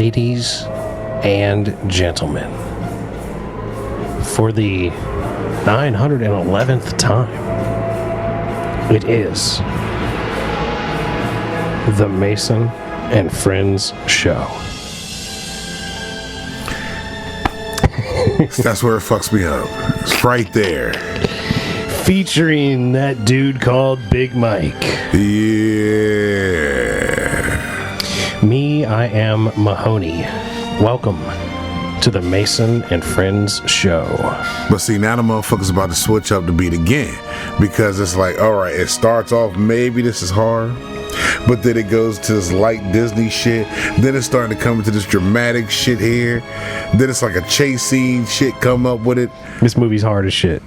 ladies and gentlemen, for the 911th time, it is the Mason and Friends Show. That's where it fucks me up. It's right there. Featuring that dude called Big Mike. Yeah. Me, I am Mahoney. Welcome to the Mason and Friends Show. But see, now the motherfucker's about to switch up the beat again. Because it's like, alright, it starts off, maybe this is hard. But then it goes to this light Disney shit. Then it's starting to come into this dramatic shit here. Then it's like a chase scene shit come up with it. This movie's hard as shit.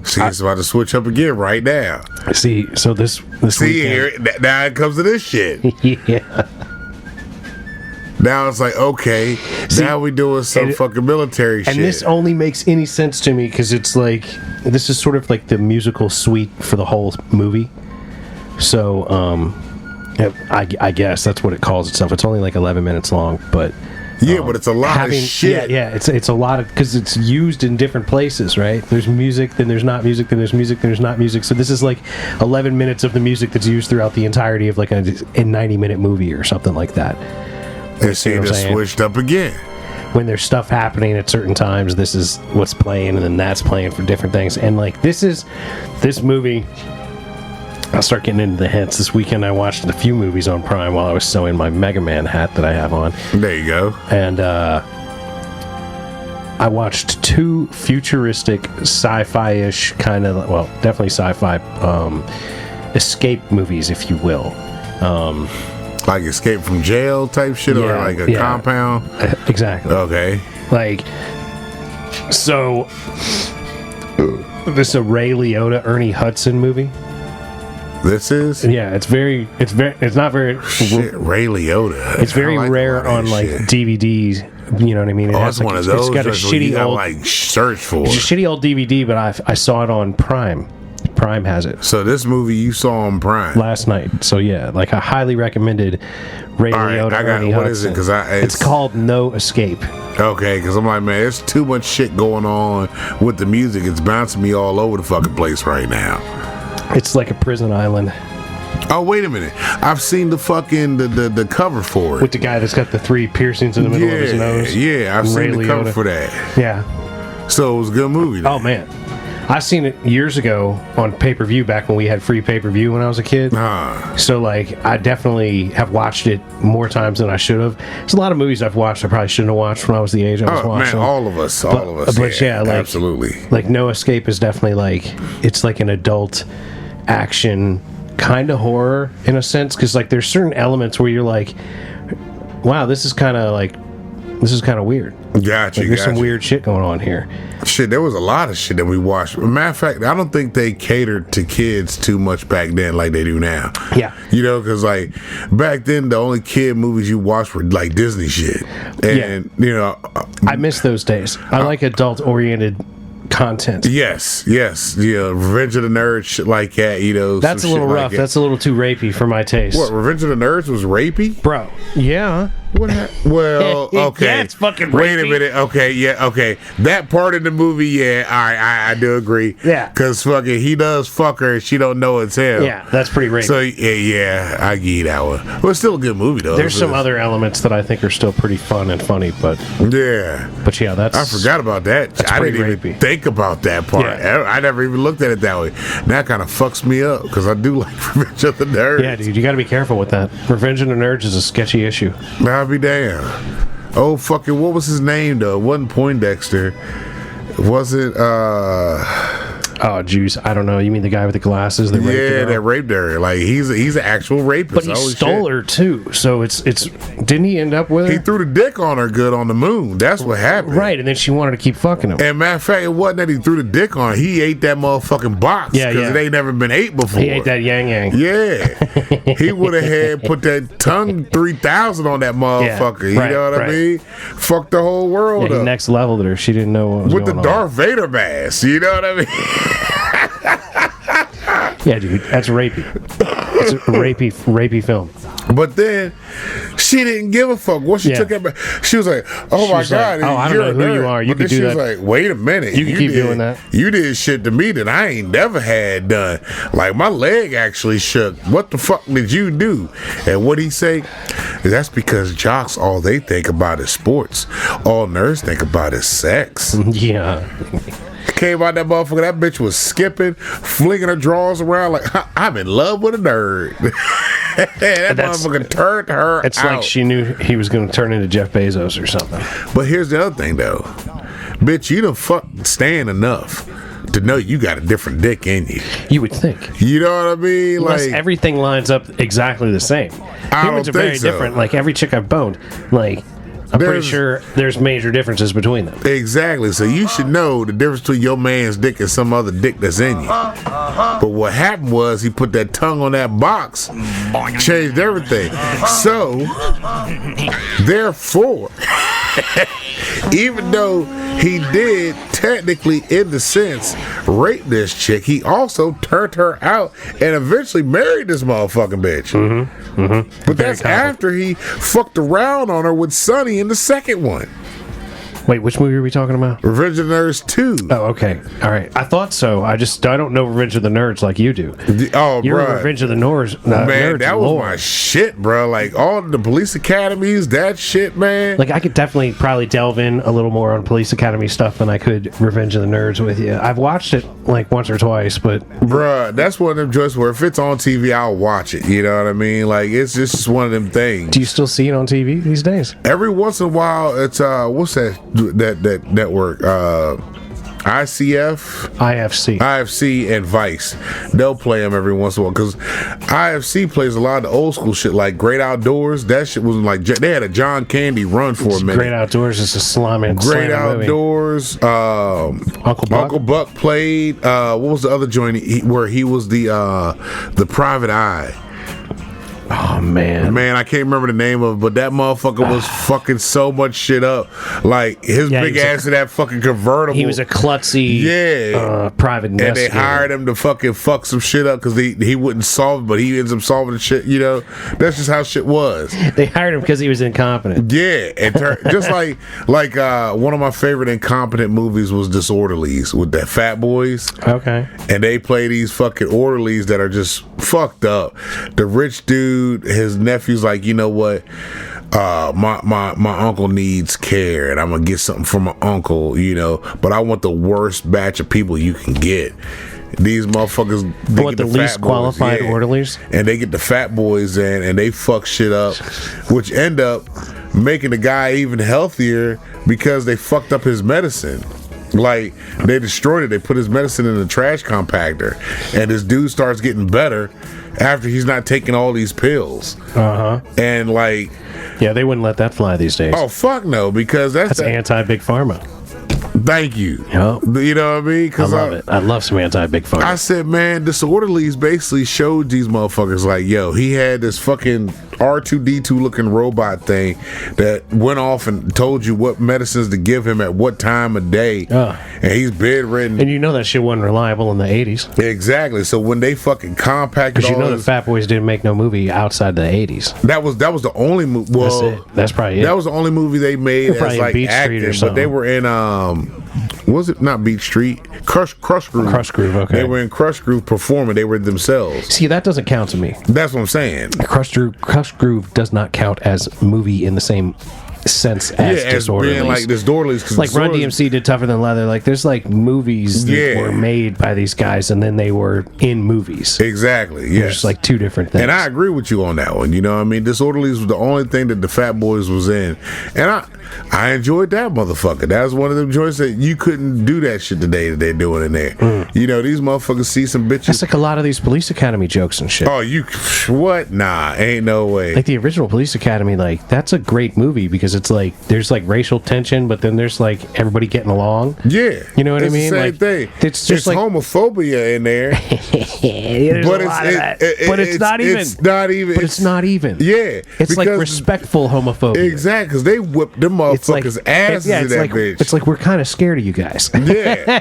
See, it's about to switch up again right now. See, so this See, weekend, here, now it comes to this shit. yeah. Now it's like, okay, now we doing some fucking military shit. And this only makes any sense to me because it's like, this is sort of like the musical suite for the whole movie. So, I guess that's what it calls itself. It's only like 11 minutes long, but... Yeah, but it's a lot of shit. Yeah, it's a lot of... Because it's used in different places, right? There's music, then there's not music, then there's music, then there's not music. So this is like 11 minutes of the music that's used throughout the entirety of like a 90-minute movie or something like that. And see, it just switched up again. When there's stuff happening at certain times, this is what's playing, and then that's playing for different things. And like, this movie... I'll start getting into the hints. This weekend I watched a few movies on Prime while I was sewing my Mega Man hat that I have on. There you go. And I watched two futuristic sci-fi-ish kind of, well, definitely sci-fi escape movies, if you will. Like Escape from Jail type shit, or like a compound? Exactly. Okay. Like, so this is a Ray Liotta, Ernie Hudson movie. This is? Yeah, it's not very... Shit, Ray Liotta. It's very rare on like shit. DVDs. You know what I mean? It's like, one of those. It's got a shitty old... like search for. It's a shitty old DVD, but I saw it on Prime. Prime has it. So this movie you saw on Prime last night. So yeah, like I highly recommended Ray Liotta. Ernie Hudson. What is it? Because it's called No Escape. Okay, because I'm like, man, there's too much shit going on with the music. It's bouncing me all over the fucking place right now. It's like a prison island. Oh, wait a minute. I've seen the fucking the cover for it. With the guy that's got the 3 piercings in the middle of his nose. Yeah, I've seen the cover for that. Yeah. So it was a good movie then. Oh, man. I seen it years ago on pay-per-view back when we had free pay-per-view when I was a kid. So, like, I definitely have watched it more times than I should have. There's a lot of movies I've watched I probably shouldn't have watched when I was the age I was watching. Man, all of us. But yeah, like, absolutely. Like, No Escape is definitely, like, it's like an adult action kind of horror in a sense, because, like, there's certain elements where you're like, wow, this is kind of weird. Gotcha. Like, there's some weird shit going on here. Shit, there was a lot of shit that we watched. Matter of fact, I don't think they catered to kids too much back then like they do now. Yeah. You know, because like back then, the only kid movies you watched were like Disney shit. And, you know, I miss those days. I like adult oriented content. Yes. Yeah, Revenge of the Nerds, shit like that, you know. That's a little rough. Like that's a little too rapey for my taste. What, Revenge of the Nerds was rapey? Bro, yeah. What happened? Well, okay. Yeah, it's fucking rapey. Wait a minute. Okay, yeah, okay. That part of the movie, yeah, all right, I do agree. Yeah. Because fucking he does fuck her and she don't know it's him. Yeah, that's pretty rapey. So, yeah, I give you that one. Well, it's still a good movie, though. There's some other elements that I think are still pretty fun and funny, but... Yeah. But yeah, that's... I forgot about that. I didn't even think about that part. Yeah. I never even looked at it that way. That kind of fucks me up, because I do like Revenge of the Nerds. Yeah, dude, you got to be careful with that. Revenge of the Nerds is a sketchy issue. I'll be damned. Oh, fucking, what was his name, though? It wasn't Poindexter. Was it, Oh, juice. I don't know. You mean the guy with the glasses that raped her? That raped her. Like, he's an actual rapist. But he stole her, too. So it's didn't he end up with her? He threw the dick on her good on the moon. That's what happened. Right, and then she wanted to keep fucking him. And matter of fact, it wasn't that he threw the dick on her. He ate that motherfucking box. Yeah, because it ain't never been ate before. He ate that yang yang. Yeah. He would have put that tongue 3000 on that motherfucker. Yeah, you know what I mean? Fuck the whole world he up. next leveled her. She didn't know what was with going on. With the Darth Vader mask. You know what I mean? Yeah, dude, that's rapey. It's a rapey film. But then, shit, She didn't give a fuck. Once she Yeah. took it back, she was like, "Oh my was like, god, "Oh, I don't you're know a who you nerd." are. You But can then do she was that. like, "Wait a minute, You can keep doing that. You did shit to me that I ain't never had done. Like my leg actually shook. What the fuck did you do?" And what he say? That's because jocks all they think about is sports. All nerds think about is sex. Yeah. Came out that motherfucker. That bitch was skipping, flinging her drawers around like I'm in love with a nerd. That motherfucker turned her It's out. like she knew he was going to turn into Jeff Bezos or something. But here's the other thing, though. Bitch, you done fuck Stan enough to know you got a different dick in you. You would think. You know what I mean? Unless Like, everything lines up exactly the same. I Humans are don't think very so. different. Like every chick I've boned, like I'm pretty There's- sure there's major differences between them. exactly. So you should know the difference between your man's dick and some other dick that's in you. But what happened was he put that tongue on that box, changed everything. So, therefore, even though he did technically, in the sense, rape this chick, he also turned her out and eventually married this motherfucking bitch. But that's common. after he fucked around on her with Sonny in the second one. Wait, which movie are we talking about? Revenge of the Nerds 2. Oh, okay. All right. I thought so. I don't know Revenge of the Nerds like you do. Oh, You're bro. Revenge of the Nerds. Man, Nerds that was lore. my shit, bro. Like, all the police academies, that shit, man. Like I could definitely probably delve in a little more on Police Academy stuff than I could Revenge of the Nerds with you. I've watched it like once or twice, but Bruh, that's one of them joints where if it's on TV, I'll watch it. You know what I mean? Like, it's just one of them things. do you still see it on TV these days? Every once in a while, it's, what's that network? ICF, IFC. IFC, and Vice. They'll play them every once in a while because IFC plays a lot of the old school shit like Great Outdoors. That shit was like, they had a John Candy run for a minute. Great Outdoors is a slamming Great movie. Outdoors. Uncle Buck. Uncle Buck played. What was the other joint where he was the private eye? Oh man. Man, I can't remember the name of it, but that motherfucker was fucking so much shit up. Like his Yeah, he big was ass in that fucking convertible. He was a klutzy private and they investigator. hired him to fucking fuck some shit up because he wouldn't solve it, but he ends up solving the shit. You know, that's just how shit was. They hired him because he was incompetent. Yeah, and just like one of my favorite incompetent movies was Disorderlies with the Fat Boys. Okay. And they play these fucking orderlies that are just fucked up. The rich dude, his nephew's like, you know what? My uncle needs care, and I'm gonna get something for my uncle, you know. But I want the worst batch of people you can get. These motherfuckers, they What, get the fat least boys, qualified orderlies? and they get the fat boys in, and they fuck shit up, which end up making the guy even healthier because they fucked up his medicine. Like, they destroyed it. They put his medicine in a trash compactor, and this dude starts getting better after he's not taking all these pills. And like, Yeah, they wouldn't let that fly these days. oh fuck no, because that's anti-big pharma. thank you. Yep. You know what I mean? I Because love it. I love some anti-big pharma. I said, man, Disorderlies basically showed these motherfuckers like, yo, he had this fucking R2D2 looking robot thing that went off and told you what medicines to give him at what time of day, and he's bedridden. and you know that shit wasn't reliable in the 80s. Exactly. So when they fucking compacted Because you all know the this, Fat Boys didn't make no movie outside the 80s. that was the only movie. Well, That's it. That's probably it. that was the only movie they made They're probably as in like Beach Street acting, or but they something. were in was it not Beach Street? Crush Groove. Crush Groove, okay. They were in Crush Groove performing. They were themselves. See, that doesn't count to me. That's what I'm saying. Crush Groove does not count as movie in the same sense as Yeah, as Disorderlies. being like Disorderlies. 'Cause Like Run Disorderlies- DMC did Tougher Than Leather. Like there's like movies that Yeah. were made by these guys and then they were in movies. Exactly. Yes. There's like two different things. And I agree with you on that one. You know what I mean? Disorderlies was the only thing that the Fat Boys was in. And I enjoyed that motherfucker. That was one of them joints that you couldn't do that shit today that they're doing in there. You know, these motherfuckers see some bitches. That's like a lot of these Police Academy jokes and shit. Oh, you what? Nah, ain't no way. Like the original Police Academy, like that's a great movie because it's like there's like racial tension, but then there's like everybody getting along. Yeah, You know what I it's mean? The same Like, thing. it's just like- homophobia in there, There's But a lot of that. But it's not even. It's not even. But it's not even. Yeah, It's like because- respectful homophobia. Exactly, because they whipped them It's like motherfuckers' asses in it's that like bitch. it's like we're kind of scared of you guys. Yeah,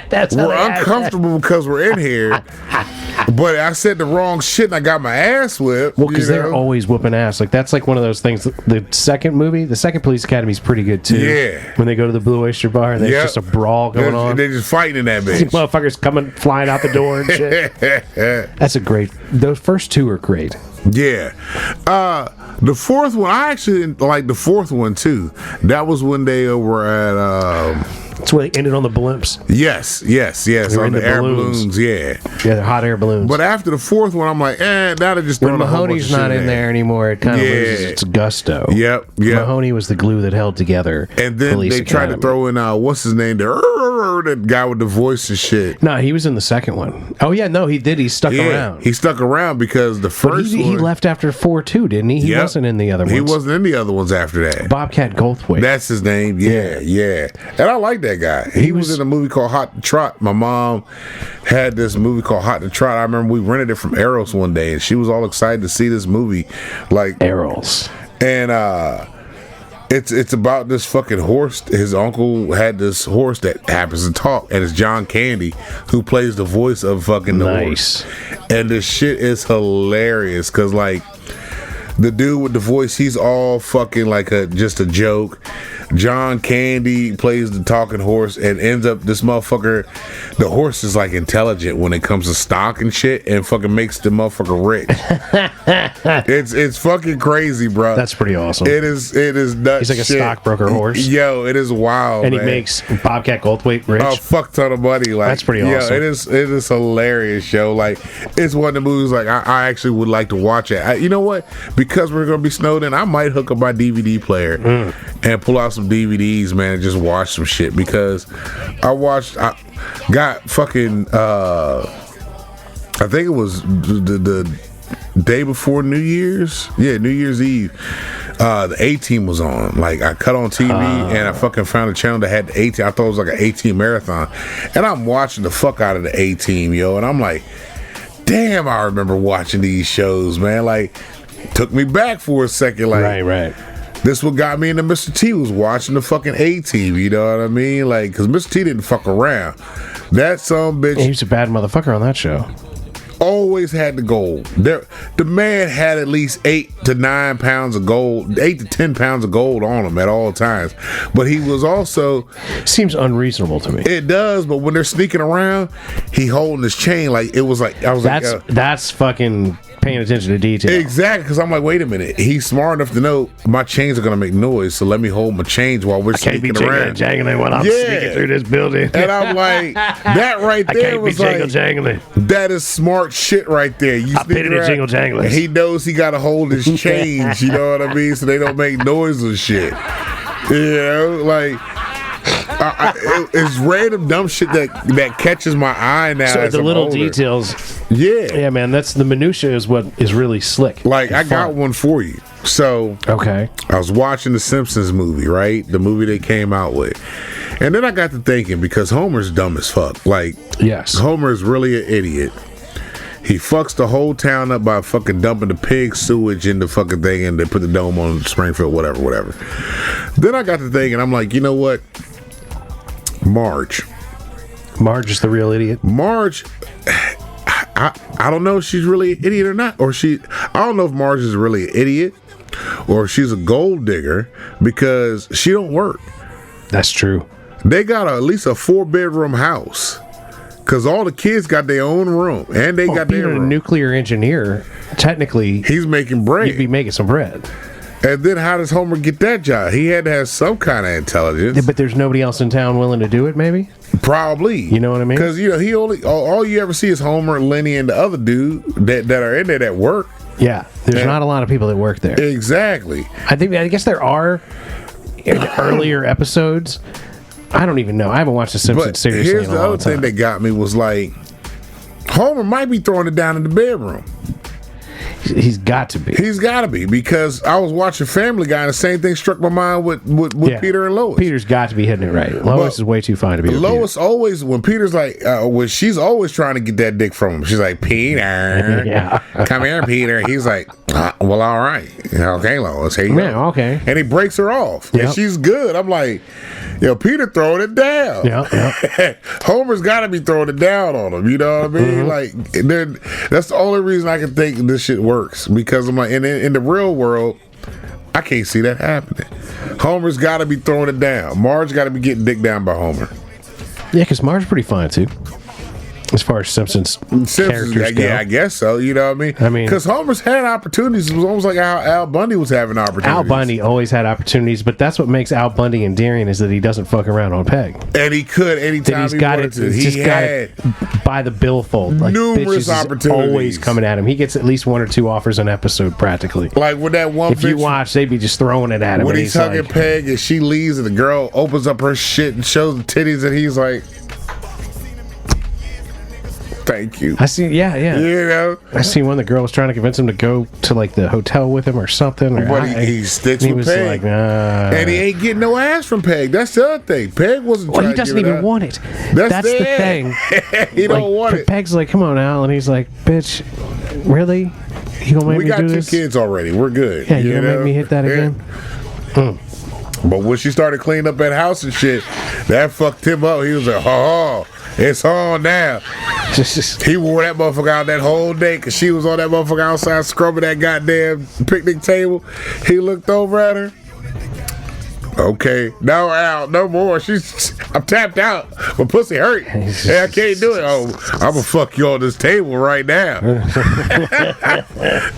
That's how we're they act. uncomfortable because we're in here. But I said the wrong shit and I got my ass whipped. Well, because you they're know? always whooping ass. Like that's like one of those things. The second Police Academy is pretty good too. Yeah. When they go to the Blue Oyster Bar and there's Yep. just a brawl going They're, on. they're just fighting in that bitch. Motherfuckers coming flying out the door and shit. That's a great. Those first two are great. Yeah. The fourth one, I actually like the fourth one too. That was when they were at That's where they ended on the blimps. yes, They're on in the the air balloons. balloons, yeah. Yeah, they're hot air balloons. But after the fourth one, I'm like, now they're just when throwing a whole bunch Mahoney's of not shit in there anymore, it kind of Yeah. loses its gusto. Yep. Mahoney was the glue that held together. And then Police they tried to Academy. throw in what's his name? That guy with the voice and shit. No, he was in the second one. Oh yeah, no, he did. He stuck Yeah, around. he stuck around because the But first he one left after 4 too, didn't he? He Yep. wasn't in the other ones. He wasn't in the other ones after that. Bobcat Goldthwait. That's his name. Yeah. And I like that guy. He was in a movie called Hot to Trot. My mom had this movie called Hot to Trot. I remember we rented it from Eros one day, and she was all excited to see this movie. Like, Errol's. and it's about this fucking horse. His uncle had this horse that happens to talk, and it's John Candy who plays the voice of fucking the Nice. horse. And this shit is hilarious because like the dude with the voice, he's all fucking like just a joke. John Candy plays the talking horse and ends up this motherfucker. The horse is like intelligent when it comes to stock and shit, and fucking makes the motherfucker rich. It's fucking crazy, bro. That's pretty awesome. It is nuts. He's like a shit. stockbroker horse. Yo, it is wild, And he man. makes Bobcat Goldthwait rich. A fuck ton of money. Like, That's pretty awesome. It is hilarious, show. Like, it's one of the movies like I actually would like to watch it. You know what? Because we're gonna be snowed in, I might hook up my DVD player and pull out some DVDs, man, and just watch some shit. Because I got fucking I think it was the day before New Year's. Yeah, New Year's Eve. The A-Team was on. Like, I cut on TV and I fucking found a channel that had the A-Team. I thought it was like an A-Team marathon. And I'm watching the fuck out of the A-Team, yo. And I'm like, damn, I remember watching these shows, man. Like, took me back for a second. Like, right. this what got me into Mr. T was watching the fucking A-Team, you know what I mean? Like, because Mr. T didn't fuck around. That some bitch He was a bad motherfucker on that show. always had the gold. The man had at least 8 to 9 pounds of gold, 8 to 10 pounds of gold on him at all times. But he was also, Seems unreasonable to me. it does, but when they're sneaking around, he holding his chain like it was like, I was That's fucking paying attention to detail. exactly, because I'm like, wait a minute, he's smart enough to know my chains are gonna make noise, so let me hold my chains while we're Can't be sneaking around. jangling when I'm Yeah. sneaking through this building. And I'm like, that right I there can't be was like, jangling. that is smart shit right there. You I pity the jingle janglers. and he knows he got to hold his chains. You know what I mean? So they don't make noise and shit. You know, like it's random dumb shit that catches my eye now. So as the I'm little older. details. Yeah. Yeah, man, that's the minutia is what is really slick. Like and I got fun. one for you. So Okay. I was watching the Simpsons movie, right? The movie they came out with. And then I got to thinking, because Homer's dumb as fuck. Like, Yes. Homer is really an idiot. He fucks the whole town up by fucking dumping the pig sewage in the fucking thing, and they put the dome on Springfield, whatever. Then I got to thinking, I'm like, you know what? Marge Marge is the real idiot. I don't know if she's really an idiot or not, I don't know if Marge is really an idiot or if she's a gold digger, because she don't work. That's true. They got at least a 4-bedroom house, because all the kids got their own room, and they got Being their a room. nuclear engineer, technically, He's making bread. you'd be making some bread. And then how does Homer get that job? He had to have some kind of intelligence. But there's nobody else in town willing to do it, maybe? Probably. You know what I mean? Because, he only, all you ever see is Homer, Lenny, and the other dude that are in there that work. Yeah. There's Yeah. not a lot of people that work there. Exactly. I guess there are in earlier episodes. I don't even know. I haven't watched The Simpsons But seriously here's in a the long other thing time. that got me was like, Homer might be throwing it down in the bedroom. He's got to be. He's got to be, because I was watching Family Guy and the same thing struck my mind with Peter and Lois. Peter's got to be hitting it right. Lois is way too fine to be with Lois Peter. always, when Peter's like, when she's always trying to get that dick from him. She's like, Peter, Yeah. come here, Peter. He's like, well, all right. Okay, Lois, here you go. Yeah, okay. And he breaks her off. Yep. And she's good. I'm like, Peter throwing it down. Yeah. Homer's got to be throwing it down on him. You know what I mean? Like, that's the only reason I can think this shit works, because I'm like, in the real world, I can't see that happening. Homer's got to be throwing it down. Marge got to be getting dick down by Homer. Yeah, because Marge's pretty fine too, as far as Simpsons characters go. Yeah, I guess so. You know what I mean? Because Homer's had opportunities. It was almost like how Al Bundy was having opportunities. Al Bundy always had opportunities, but that's what makes Al Bundy endearing, is that he doesn't fuck around on Peg. And he could anytime he wanted to. He's just got it by the billfold. Like, numerous opportunities. Always coming at him. He gets at least 1 or 2 offers an episode, practically. Like with that one If you watch, they'd be just throwing it at him. when and he's hugging like, Peg and she leaves and the girl opens up her shit and shows the titties and he's like, thank you. I see, yeah. You know? I see one. The girl was trying to convince him to go to like the hotel with him or something. Or But he sticks he with was Peg. like, nah. And he ain't getting no ass from Peg. That's the other thing. Peg wasn't Well, trying he doesn't to give even it want it. That's it. the thing. He don't Like, want it. Peg's like, come on, Al, and he's like, bitch, really? You gonna make We me got do 2 this? kids already. We're good. Yeah, you gonna make me hit that Yeah. again? But when she started cleaning up that house and shit, that fucked him up. He was like, oh, it's on now. Just He wore that motherfucker out that whole day because she was on that motherfucker outside scrubbing that goddamn picnic table. He looked over at her. Okay, no, Al, no more. I'm tapped out. My pussy hurt. Yeah, I can't do it. Oh, I'm gonna fuck you on this table right now.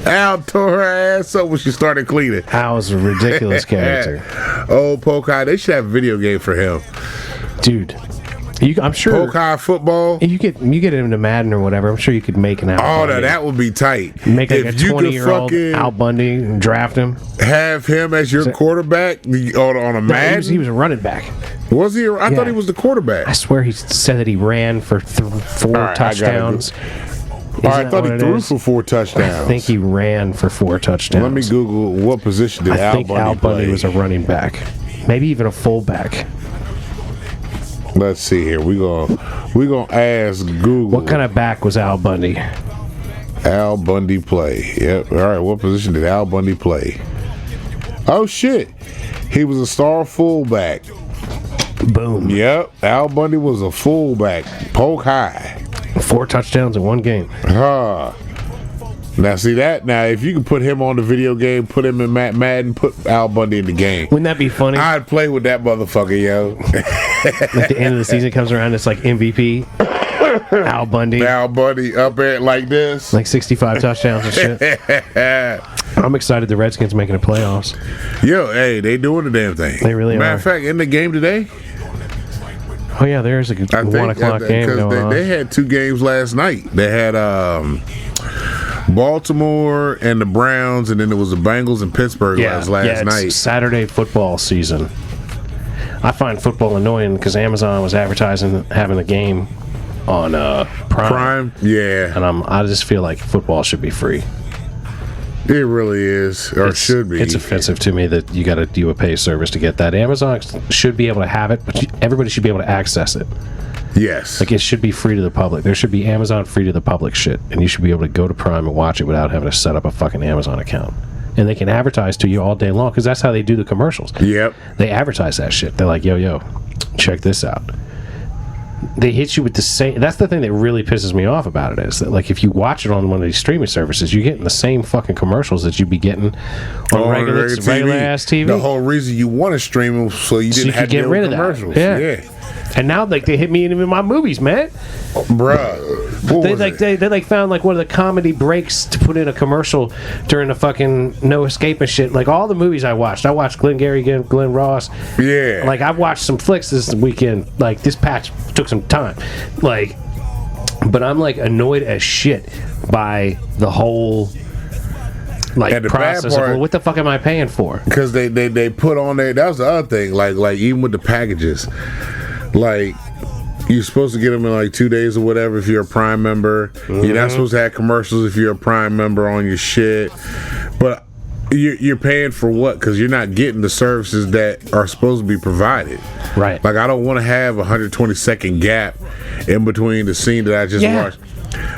Al tore her ass up when she started cleaning. Al's a ridiculous character, Oh, Polk High. They should have a video game for him. dude. I'm sure Polk High football. you get into Madden or whatever. I'm sure you could make an Al Oh, Bundy. no, that would be tight. Make like If a you could 20-year-old Al Bundy and draft him. have him as your quarterback on a No, Madden. he was a running back. Was he? I Yeah. thought he was the quarterback. I swear he said that he ran for 4 right, I gotta touchdowns. I thought he threw for 4 touchdowns. I think he ran for 4 touchdowns. Let me Google what position did I Al think Bundy Al Bundy play. was a running back, maybe even a fullback. Let's see here. We gonna ask Google. What kind of back was Al Bundy? Al Bundy play? Yep. All right. What position did Al Bundy play? Oh shit. He was a star fullback. Boom. Yep. Al Bundy was a fullback. Polk High. 4 touchdowns in 1 game. Now see that? Now if you can put him on the video game, put him in Madden, put Al Bundy in the game. Wouldn't that be funny? I'd play with that motherfucker, yo. Like the end of the season comes around, it's like MVP. Al Bundy. Al Bundy up at like this. Like 65 touchdowns and shit. I'm excited the Redskins making the playoffs. Yo, hey, they doing the damn thing. They really Matter are. of fact, in the game today, Oh yeah, there's a good I think 1 o'clock game going on. they had 2 games last night. They had Baltimore and the Browns, and then there was the Bengals and Pittsburgh last it's night. Saturday football season. I find football annoying because Amazon was advertising having a game on Prime, Yeah, and I just feel like football should be free. it really is, or should be. It's offensive to me that you got to do a pay service to get that. Amazon should be able to have it, but everybody should be able to access it. Yes. Like, it should be free to the public. There should be Amazon free to the public shit, and you should be able to go to Prime and watch it without having to set up a fucking Amazon account. And they can advertise to you all day long because that's how they do the commercials. Yep. They advertise that shit. They're like, yo, check this out. They hit you with the same. That's the thing that really pisses me off about it, is that, like, if you watch it on one of these streaming services, you're getting the same fucking commercials that you'd be getting on regular ass TV. The whole reason you want to stream them so you didn't you have could to get deal rid with of that. commercials. Yeah. And now, like, they hit me in my movies, man. Bruh. What They was like it? they like found like one of the comedy breaks to put in a commercial during the fucking No Escape and shit. Like, all the movies I watched Glengarry, Glenn Ross. Yeah. Like, I've watched some flicks this weekend. Like, this patch took some time. Like, but I'm like annoyed as shit by the whole like And the bad process of, part- well, what the fuck am I paying for? Because they put on there, that was the other thing, like even with the packages, like You're supposed to get them in like 2 days or whatever if you're a Prime member. You're not supposed to have commercials if you're a Prime member on your shit. But you're paying for what? Because you're not getting the services that are supposed to be provided. Right. Like, I don't want to have a 120-second gap in between the scene that I just watched.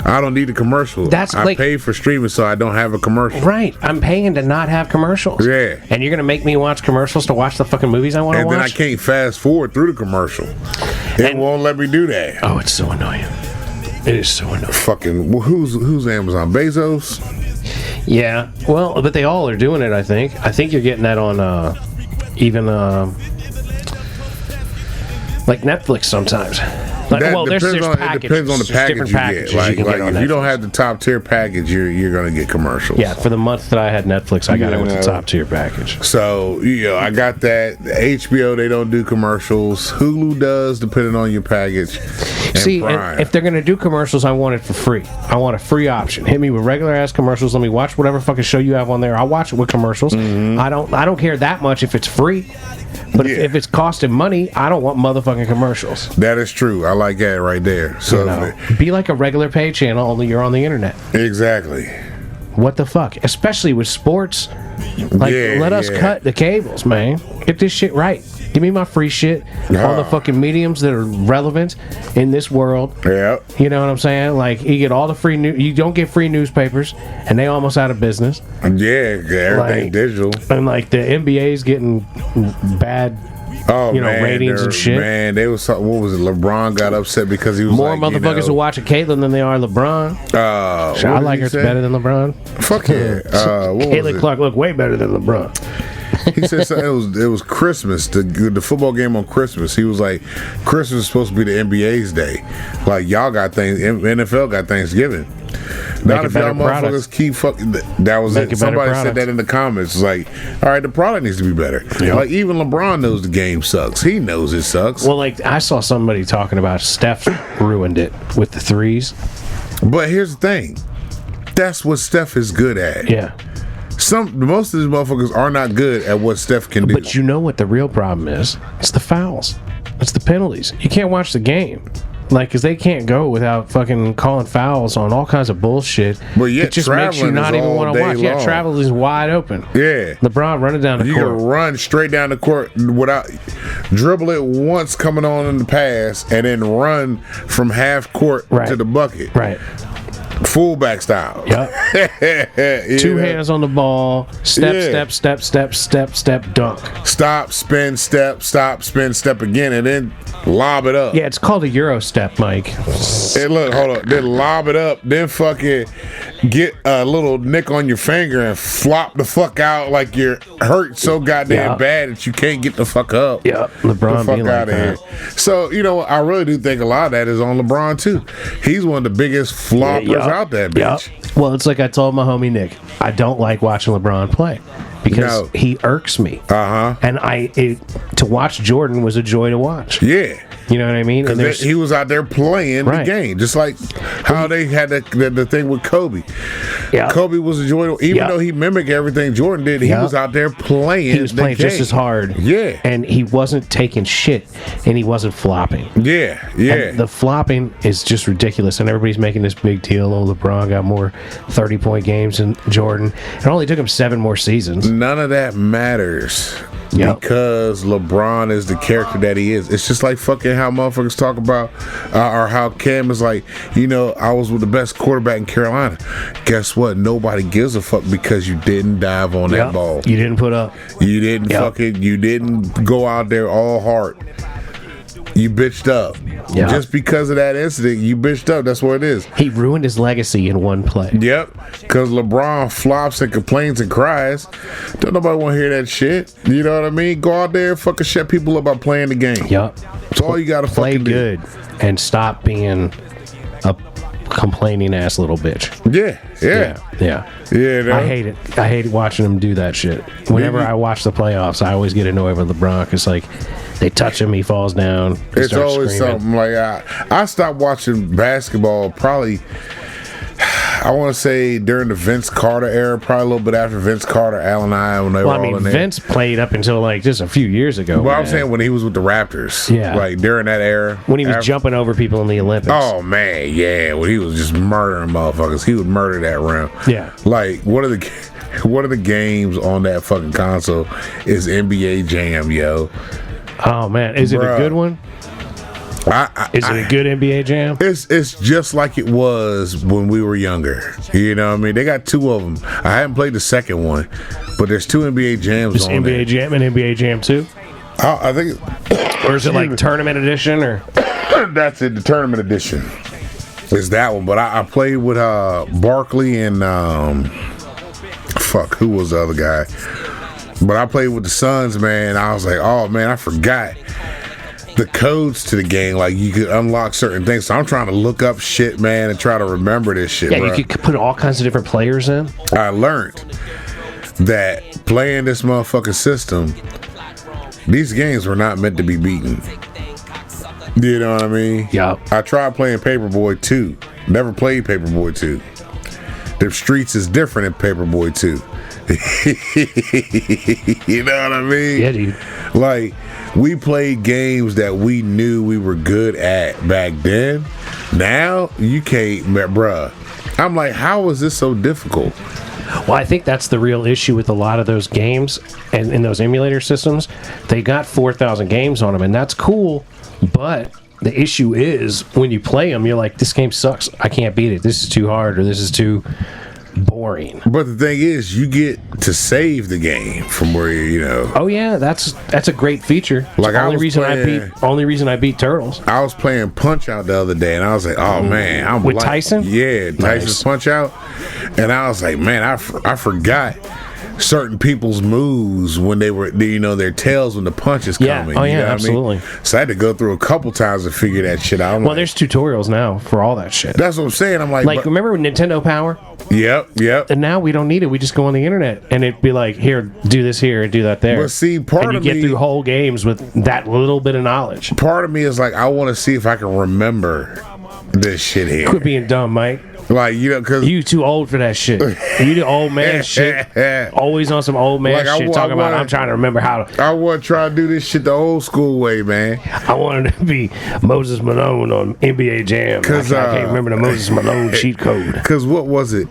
I don't need a commercial. I pay for streaming so I don't have a commercial. Right. I'm paying to not have commercials. Yeah. And you're going to make me watch commercials to watch the fucking movies I want to watch? And then I can't fast forward through the commercial. It won't let me do that. Oh, it's so annoying. It is so annoying. Fucking, who's Amazon? Bezos? Yeah. Well, but they all are doing it, I think. I think you're getting that on even like Netflix sometimes. Like, It there's depends on the package you get. Like if you don't have the top tier package, you're gonna get commercials. Yeah, for the month that I had Netflix, I got it with the top tier package. So I got that. HBO, they don't do commercials. Hulu does, depending on your package. And if they're gonna do commercials, I want it for free. I want a free option. Hit me with regular ass commercials. Let me watch whatever fucking show you have on there. I'll watch it with commercials. I don't care that much if it's free. But if it's costing money, I don't want motherfucking commercials. That is true. I like that right there. So be like a regular pay channel, only you're on the internet. Exactly. What the fuck? Especially with sports. Like, let us cut the cables, man. Get this shit right. Give me my free shit on the fucking mediums that are relevant in this world. Yeah. You know what I'm saying? Like, you get all the free you don't get free newspapers, and they almost out of business. Yeah, everything digital. And like the NBA's getting bad ratings and shit. Man, they was what was it? LeBron got upset because he was more motherfuckers are watching Caitlyn than they are LeBron. I like her better than LeBron. Fuck yeah. Caitlyn Clark looked way better than LeBron. He said it was Christmas, the football game on Christmas. He was like, Christmas is supposed to be the NBA's day. Like, y'all got things, NFL got Thanksgiving. Not if y'all motherfuckers keep fucking. That was it. Somebody said that in the comments. It's like, all right, the product needs to be better. Yep. Like, even LeBron knows the game sucks. He knows it sucks. Well, like, I saw somebody talking about Steph ruined it with the threes. But here's the thing. That's what Steph is good at. Yeah. Most of these motherfuckers are not good at what Steph can do. But you know what the real problem is? It's the fouls. It's the penalties. You can't watch the game. Like, because they can't go without fucking calling fouls on all kinds of bullshit. But yet, it just makes you not even want to watch. Long. Yeah, travel is wide open. Yeah. LeBron running down the court. You can run straight down the court without dribble it once coming on in the pass and then run from half court to the bucket. Right. Fullback style. Yep. Two hands on the ball. Step, dunk. Stop, spin, step again, and then lob it up. Yeah, it's called a Euro step, Mike. Hey, look, hold on. Then lob it up. Then fucking get a little nick on your finger and flop the fuck out like you're hurt so goddamn bad that you can't get the fuck up. Yep. LeBron the fuck out of here. So, I really do think a lot of that is on LeBron, too. He's one of the biggest floppers out there, bitch. Yep. Well, it's like I told my homie Nick, I don't like watching LeBron play because he irks me. And to watch Jordan was a joy to watch. Yeah. You know what I mean? And he was out there playing the game, just like how they had the thing with Kobe. Yeah. Kobe was a joy, even though he mimicked everything Jordan did. He was out there playing. He was playing just as hard. Yeah, and he wasn't taking shit, and he wasn't flopping. Yeah. And the flopping is just ridiculous, and everybody's making this big deal. Oh, LeBron got more 30-point games than Jordan. It only took him 7 more seasons. None of that matters. Because LeBron is the character that he is. It's just like fucking how motherfuckers talk about, or how Cam is like, I was with the best quarterback in Carolina. Guess what? Nobody gives a fuck because you didn't dive on that ball. You didn't put up. You didn't you didn't go out there all hard. You bitched up. Just because of that incident, you bitched up. That's what it is. He ruined his legacy in one play. Yep. Because LeBron flops and complains and cries. Don't nobody want to hear that shit. You know what I mean? Go out there and fucking shut people up by playing the game. Yep. That's all you got to play fucking good and stop being a complaining ass little bitch. Yeah. I hate it. I hate watching him do that shit. Whenever I watch the playoffs, I always get annoyed with LeBron. It's like they touch him, he falls down. It's always screaming. Something like I stopped watching basketball probably. I want to say during the Vince Carter era, probably a little bit after Vince Carter, Allen I, when they were all in there. Vince played up until like just a few years ago. Well, I'm saying when he was with the Raptors. Yeah. Like during that era. When he was jumping over people in the Olympics. Oh, man, yeah. When he was just murdering motherfuckers. He would murder that round. Yeah. Like, one of the games on that fucking console is NBA Jam, yo. Oh, man. Is it a good one? Is it a good NBA Jam? It's just like it was when we were younger. You know what I mean? They got two of them. I haven't played the second one, but there's two NBA Jams Is on there. NBA Jam and NBA Jam 2? I think Or is it like tournament edition? Or that's it, the tournament edition. Is that one. But I played with Barkley and who was the other guy? But I played with the Suns, man. I was like, oh man, I forgot the codes to the game. Like you could unlock certain things. So I'm trying to look up shit, man, and try to remember this shit. Yeah, bro. you could put all kinds of different players in. I learned that playing this motherfucking system, these games were not meant to be beaten. You know what I mean? Yeah. I tried playing Paperboy 2. Never played Paperboy 2. The streets is different in Paperboy 2. You know what I mean? Yeah, dude. Like, we played games that we knew we were good at back then. Now, you can't, bruh. I'm like, how is this so difficult? Well, I think that's the real issue with a lot of those games and in those emulator systems. They got 4,000 games on them, and that's cool, but the issue is when you play them, you're like, this game sucks. I can't beat it. This is too hard, or this is too boring. But the thing is, you get to save the game from where you know. Oh yeah, that's a great feature. Like only reason I beat Turtles. I was playing Punch Out the other day, and I was like, "Oh man, I'm with like, Tyson." Yeah, Tyson's Nice. Punch Out, and I was like, man, I forgot certain people's moves when they were, you know, their tails when the punch is Yeah. coming. Oh, you yeah, know what absolutely. I mean? So I had to go through a couple times to figure that shit out. I'm Well, like, there's tutorials now for all that shit. that's what I'm saying. I'm like, Like, remember Nintendo Power? Yep. And now we don't need it. We just go on the internet and it'd be like, here, do this here and do that there. But see, and you get through whole games with that little bit of knowledge. part of me is like, I want to see if I can remember this shit here. Quit being dumb, Mike. Like, you know, because You too old for that shit. You the old man shit. Always on some old man Like, I shit wa- talking I about wanna- I'm trying to remember how to. I want to try to do this shit the old school way, man. I wanted to be Moses Malone on NBA Jam. 'Cause, I can't remember the Moses Malone cheat code. Because what was it?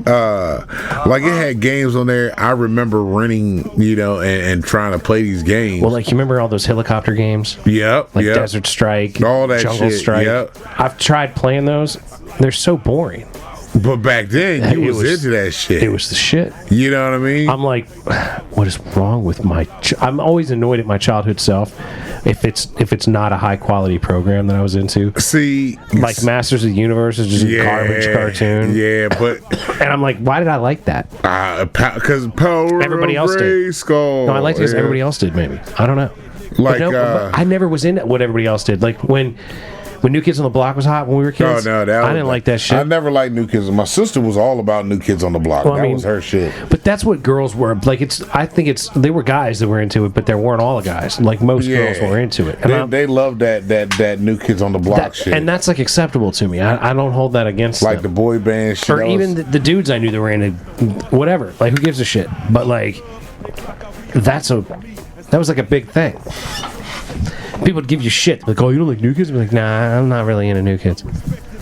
Like, it had games on there. I remember renting, you know, and trying to play these games. Well, like, you remember all those helicopter games? Yep. Like Desert Strike, All that Jungle shit, Strike. yep. I've tried playing those. They're so boring. But back then, you It was was- into that shit. It was the shit. You know what I mean? I'm like, what is wrong with my? I'm always annoyed at my childhood self if it's not a high quality program that I was into. See, Like Masters of the Universe is just a garbage cartoon. Yeah, but And I'm like, why did I like that? because Power Everybody else did. Grayskull. No, I liked it because yeah. everybody else did. Maybe I don't know. Like, but I never was into what everybody else did. Like when New Kids on the Block was hot when we were Oh kids. no, that I was- didn't like that shit. I never liked New Kids. My sister was all about New Kids on the Block. Well, I that mean, was her shit. But that's what girls were like. I think they were guys that were into it, but there weren't all the guys. Like most girls were into it. And They love that New Kids on the Block shit. and that's like acceptable to me. I don't hold that against like them. the boy band shit. Or that even was- the dudes I knew that were into whatever. Like, who gives a shit? But like, that was like a big thing. People would give you shit like, "Oh, you don't like New Kids?" I'm like, "Nah, I'm not really into New Kids."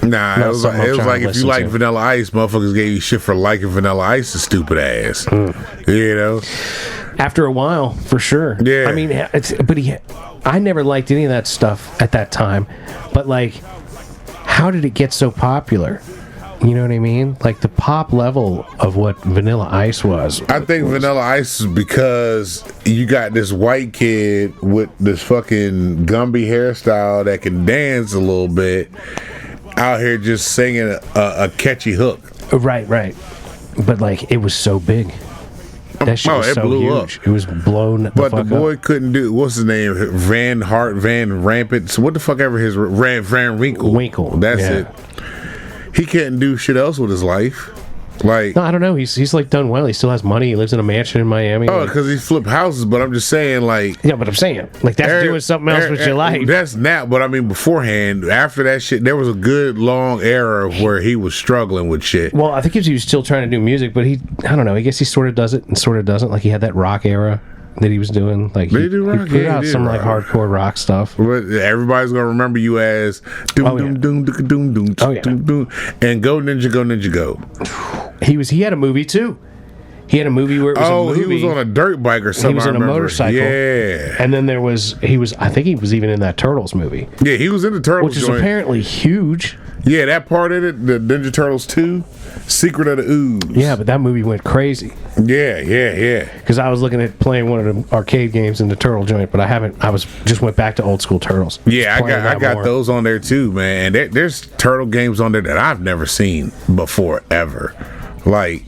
Nah, Not it was something I'm trying like to if you listen like to. Vanilla Ice, motherfuckers gave you shit for liking Vanilla Ice's stupid ass. Mm. You know? After a while, for sure. Yeah. I mean, I never liked any of that stuff at that time. But like, how did it get so popular? You know what I mean? Like the pop level of what Vanilla Ice was. I think Vanilla Ice is because you got this white kid with this fucking Gumby hairstyle that can dance a little bit out here just singing a catchy hook. Right. But like, it was so big. That shit was it so blew huge. up. It was blown the But the fuck boy up. couldn't do, what's his name? Van Rampant. So what the fuck ever his Van Winkle. Winkle, That's yeah. it. He can't do shit else with his life. Like, No, I don't know. He's like done well. He still has money. He lives in a mansion in Miami. oh, Like, because he flipped houses. But I'm just saying, like, yeah, but I'm saying, like, that's doing something else with your life. That's now, but I mean, beforehand, after that shit, there was a good long era where he was struggling with shit. Well, I think he was still trying to do music, but I don't know. I guess he sort of does it and sort of doesn't. Like, he had that rock era that he was doing. Like, Did he do rock? He put Yeah, he out did some like rock. hardcore rock stuff. But everybody's gonna remember you as doom Oh, yeah. doom doom doom doom doom Oh, yeah. doom doom and go ninja go ninja go. He had a movie too. He had a movie where it was Oh, a movie. he was on a dirt bike or something. He was I on a remember. motorcycle. Yeah, And then I think he was even in that Turtles movie, yeah, he was in the Turtles which is joint. apparently huge. Yeah, that part in it, the Ninja Turtles 2, Secret of the Ooze. Yeah, but that movie went crazy Yeah. because I was looking at playing one of the arcade games in the Turtle joint, but I haven't. just went back to old school Turtles. Yeah, Just playing I that got more. those on there too, man. There's turtle games on there that I've never seen before ever. Like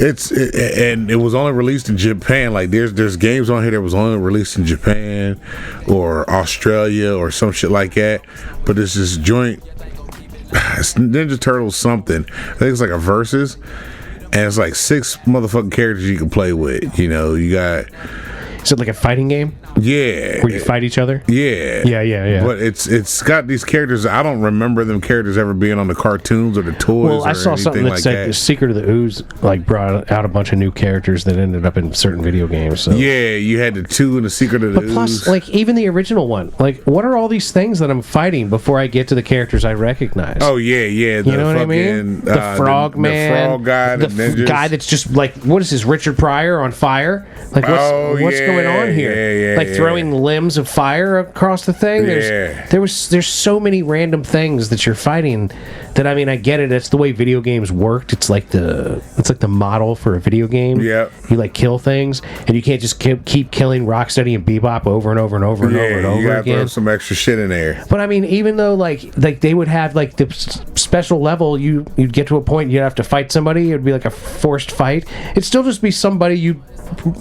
and it was only released in Japan. Like there's games on here that was only released in Japan or Australia or some shit like that. But it's this joint. It's Ninja Turtles something. I think it's like a versus, and it's like 6 motherfucking characters you can play with. You know, you got Is it like a fighting game where you fight each other? Yeah. But it's got these characters. I don't remember them characters ever being on the cartoons or the toys. Well, I or saw anything something that like said the Secret of the Ooze like brought out a bunch of new characters that ended up in certain video games. So. Yeah, you had the 2 and the Secret of the But plus, Ooze. like even the original one, like what are all these things that I'm fighting before I get to the characters I recognize? Oh yeah. The You know what I mean? The frog man, the frog guy, the ninjas. guy that's just like, what is this? Richard Pryor on fire? Like what's going on here? Yeah, like throwing limbs of fire across the thing. Yeah. There's so many random things that you're fighting. That I mean, I get it. It's the way video games worked. It's like the model for a video game. Yep. You like kill things, and you can't just keep killing Rocksteady and Bebop over and over and over and over and you over gotta again. throw some extra shit in there. But I mean, even though like they would have like the special level, you'd get to a point you'd have to fight somebody. It'd be like a forced fight. It'd still just be somebody you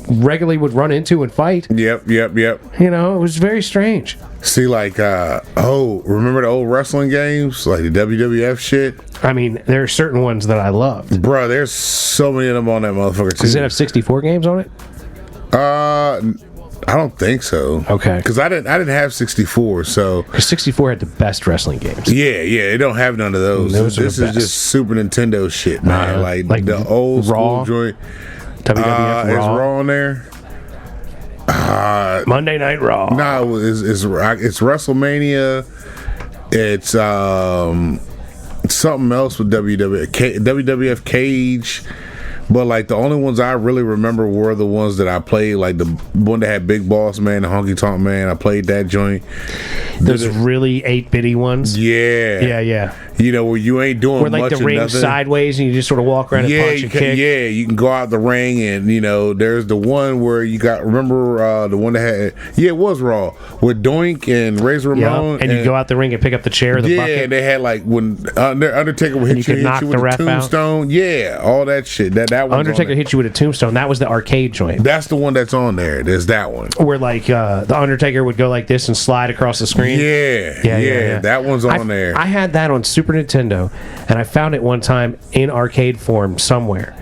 regularly would run into and fight. Yep. You know, it was very strange. See, like, remember the old wrestling games, like the WWF shit? I mean, there are certain ones that I loved. Bruh, there's so many of them on that motherfucker too. Does it have 64 games on it? I don't think so. Okay. Because I didn't have 64, so Because 64 had the best wrestling games. yeah, they don't have none of those. Those are This the is best. just Super Nintendo shit, man. Like the old Raw? school joint. WWF Is Raw. Raw on there? Monday Night Raw. No, it's WrestleMania. It's something else with WWF Cage. But like the only ones I really remember were the ones that I played, like the one that had Big Boss Man and Honky Tonk Man. I played that joint. Those really 8-bitty ones. Yeah. Yeah. You know, where you ain't doing Where like much the of ring nothing. sideways and you just sort of walk around and punch and kick. Yeah, you can go out the ring and, you know, there's the one where you got, remember the one that had, it was Raw, with Doink and Razor Ramon. And you go out the ring and pick up the chair or the bucket. they had like when Undertaker would you hit could knock you the with a ref out. tombstone. Yeah, all that shit. That one. Undertaker hit you with a tombstone. That was the arcade joint. That's the one that's on there. There's that one. Where like the Undertaker would go like this and slide across the screen. Yeah. That one's on there. I had that on Super Nintendo, and I found it one time in arcade form somewhere,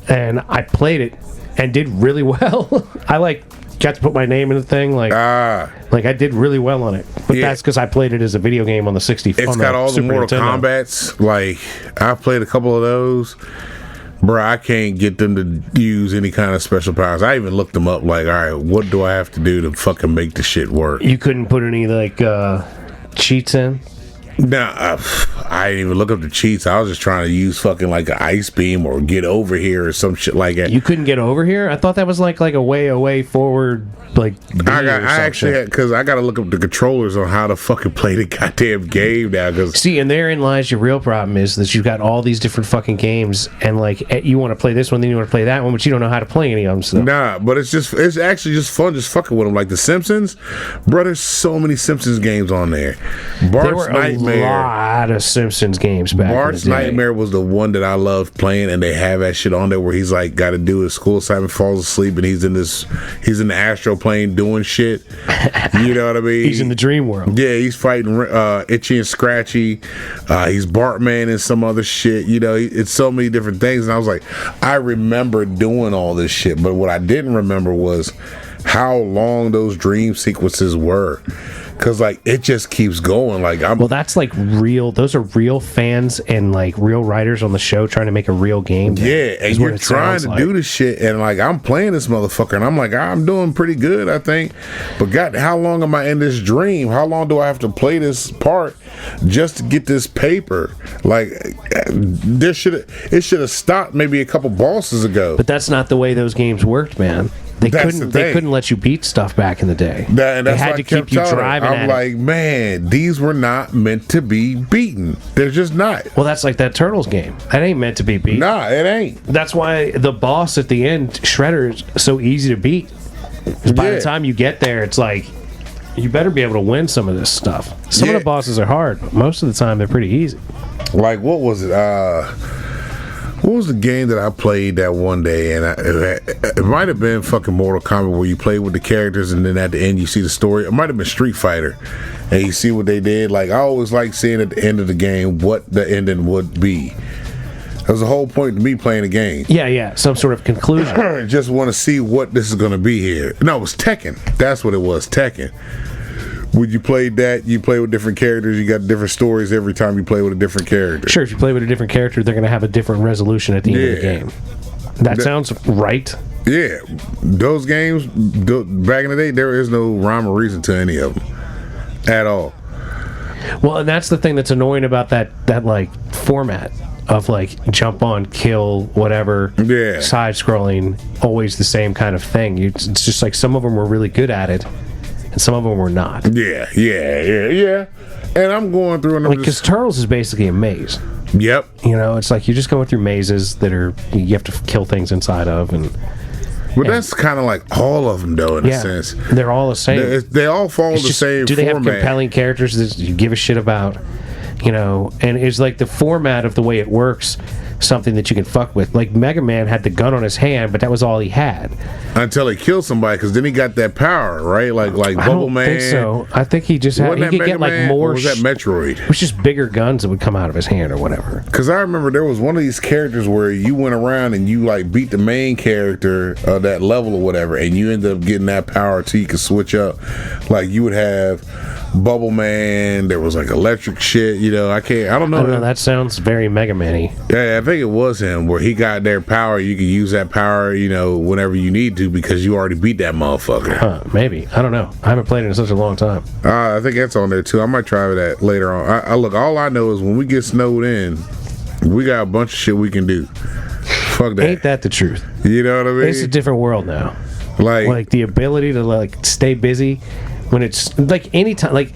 and I played it and did really well. I like got to put my name in the thing, like I did really well on it. But that's because I played it as a video game on the 64. It's got all the Mortal Kombats. Like I played a couple of those. Bruh, I can't get them to use any kind of special powers. I even looked them up, like, all right, what do I have to do to fucking make the shit work? You couldn't put any, like, cheats in? Nah, I didn't even look up the cheats. I was just trying to use fucking, like, an ice beam or get over here or some shit like that. You couldn't get over here? I thought that was, like a way forward, like, I actually had, because I got to look up the controllers on how to fucking play the goddamn game now. Cause see, and therein lies your real problem is that you've got all these different fucking games, and like you want to play this one, then you want to play that one, but you don't know how to play any of them. So. Nah, but it's actually just fun just fucking with them. Like The Simpsons, bro, there's so many Simpsons games on there. There were a Nightmare. lot of Simpsons games back Mark's in the day. Nightmare was the one that I loved playing, and they have that shit on there where he's like got to do his school assignment, falls asleep, and he's in the astral plane doing shit. You know what I mean? He's in the dream world. Yeah, he's fighting Itchy and Scratchy. He's Bartman and some other shit. You know, it's so many different things. And I was like, I remember doing all this shit, but what I didn't remember was how long those dream sequences were. Cause like it just keeps going. Like Well, that's like real. Those are real fans and like real writers on the show trying to make a real game. Yeah, and you're trying to do this shit, and like I'm playing this motherfucker, and I'm like, I'm doing pretty good, I think. But God, how long am I in this dream? How long do I have to play this part just to get this paper? Like, it should have stopped maybe a couple bosses ago. But that's not the way those games worked, man. They couldn't let you beat stuff back in the day. And they that's had what to I kept keep you telling her. driving. I'm like, man, these were not meant to be beaten. They're just not. Well, that's like that Turtles game. That ain't meant to be beat. Nah, it ain't. That's why the boss at the end, Shredder, is so easy to beat. 'Cause by the time you get there, it's like you better be able to win some of this stuff. Some of the bosses are hard, but most of the time they're pretty easy. Like, what was it? What was the game that I played that one day? And it might have been fucking Mortal Kombat, where you play with the characters and then at the end you see the story. It might have been Street Fighter, and you see what they did. Like, I always like seeing at the end of the game what the ending would be. That was the whole point to me playing the game. Yeah, some sort of conclusion. Just want to see what this is going to be here. No, it was Tekken. That's what it was, Tekken. When you played that, you play with different characters. You got different stories every time you play with a different character. Sure, if you play with a different character, they're going to have a different resolution at the end of the game. That sounds right. Yeah, those games, back in the day, there is no rhyme or reason to any of them at all. Well, and that's the thing that's annoying about that like format of like jump on, kill, whatever, side scrolling, always the same kind of thing. It's just like some of them were really good at it, and some of them were not. Yeah. And I'm going through, and because Turtles is basically a maze. Yep. You know, it's like you're just going through mazes that are you have to kill things inside of, and. But that's kind of like all of them, though, in a sense. They're all the same. They all follow the same format. Do they have compelling characters that you give a shit about? You know, and it's like the format of the way it works, something that you can fuck with. Like Mega Man had the gun on his hand, but that was all he had. Until he killed somebody, because then he got that power, right? Like Bubble Man. I don't think so. I think he just had. He could get like more. Or was that Metroid? It was just bigger guns that would come out of his hand or whatever. Because I remember there was one of these characters where you went around and you like beat the main character of that level or whatever, and you ended up getting that power so you could switch up. Like you would have Bubble Man. There was like electric shit. You know, I don't know. That sounds very Mega Man-y. Yeah, I think it was him where he got their power. You could use that power, you know, whenever you need to because you already beat that motherfucker. Maybe. I don't know. I haven't played it in such a long time. I think that's on there too. I might try that later on. I look, all I know is when we get snowed in, we got a bunch of shit we can do. Fuck that. Ain't that the truth? You know what I mean? It's a different world now. Like the ability to like stay busy when it's like anytime. Like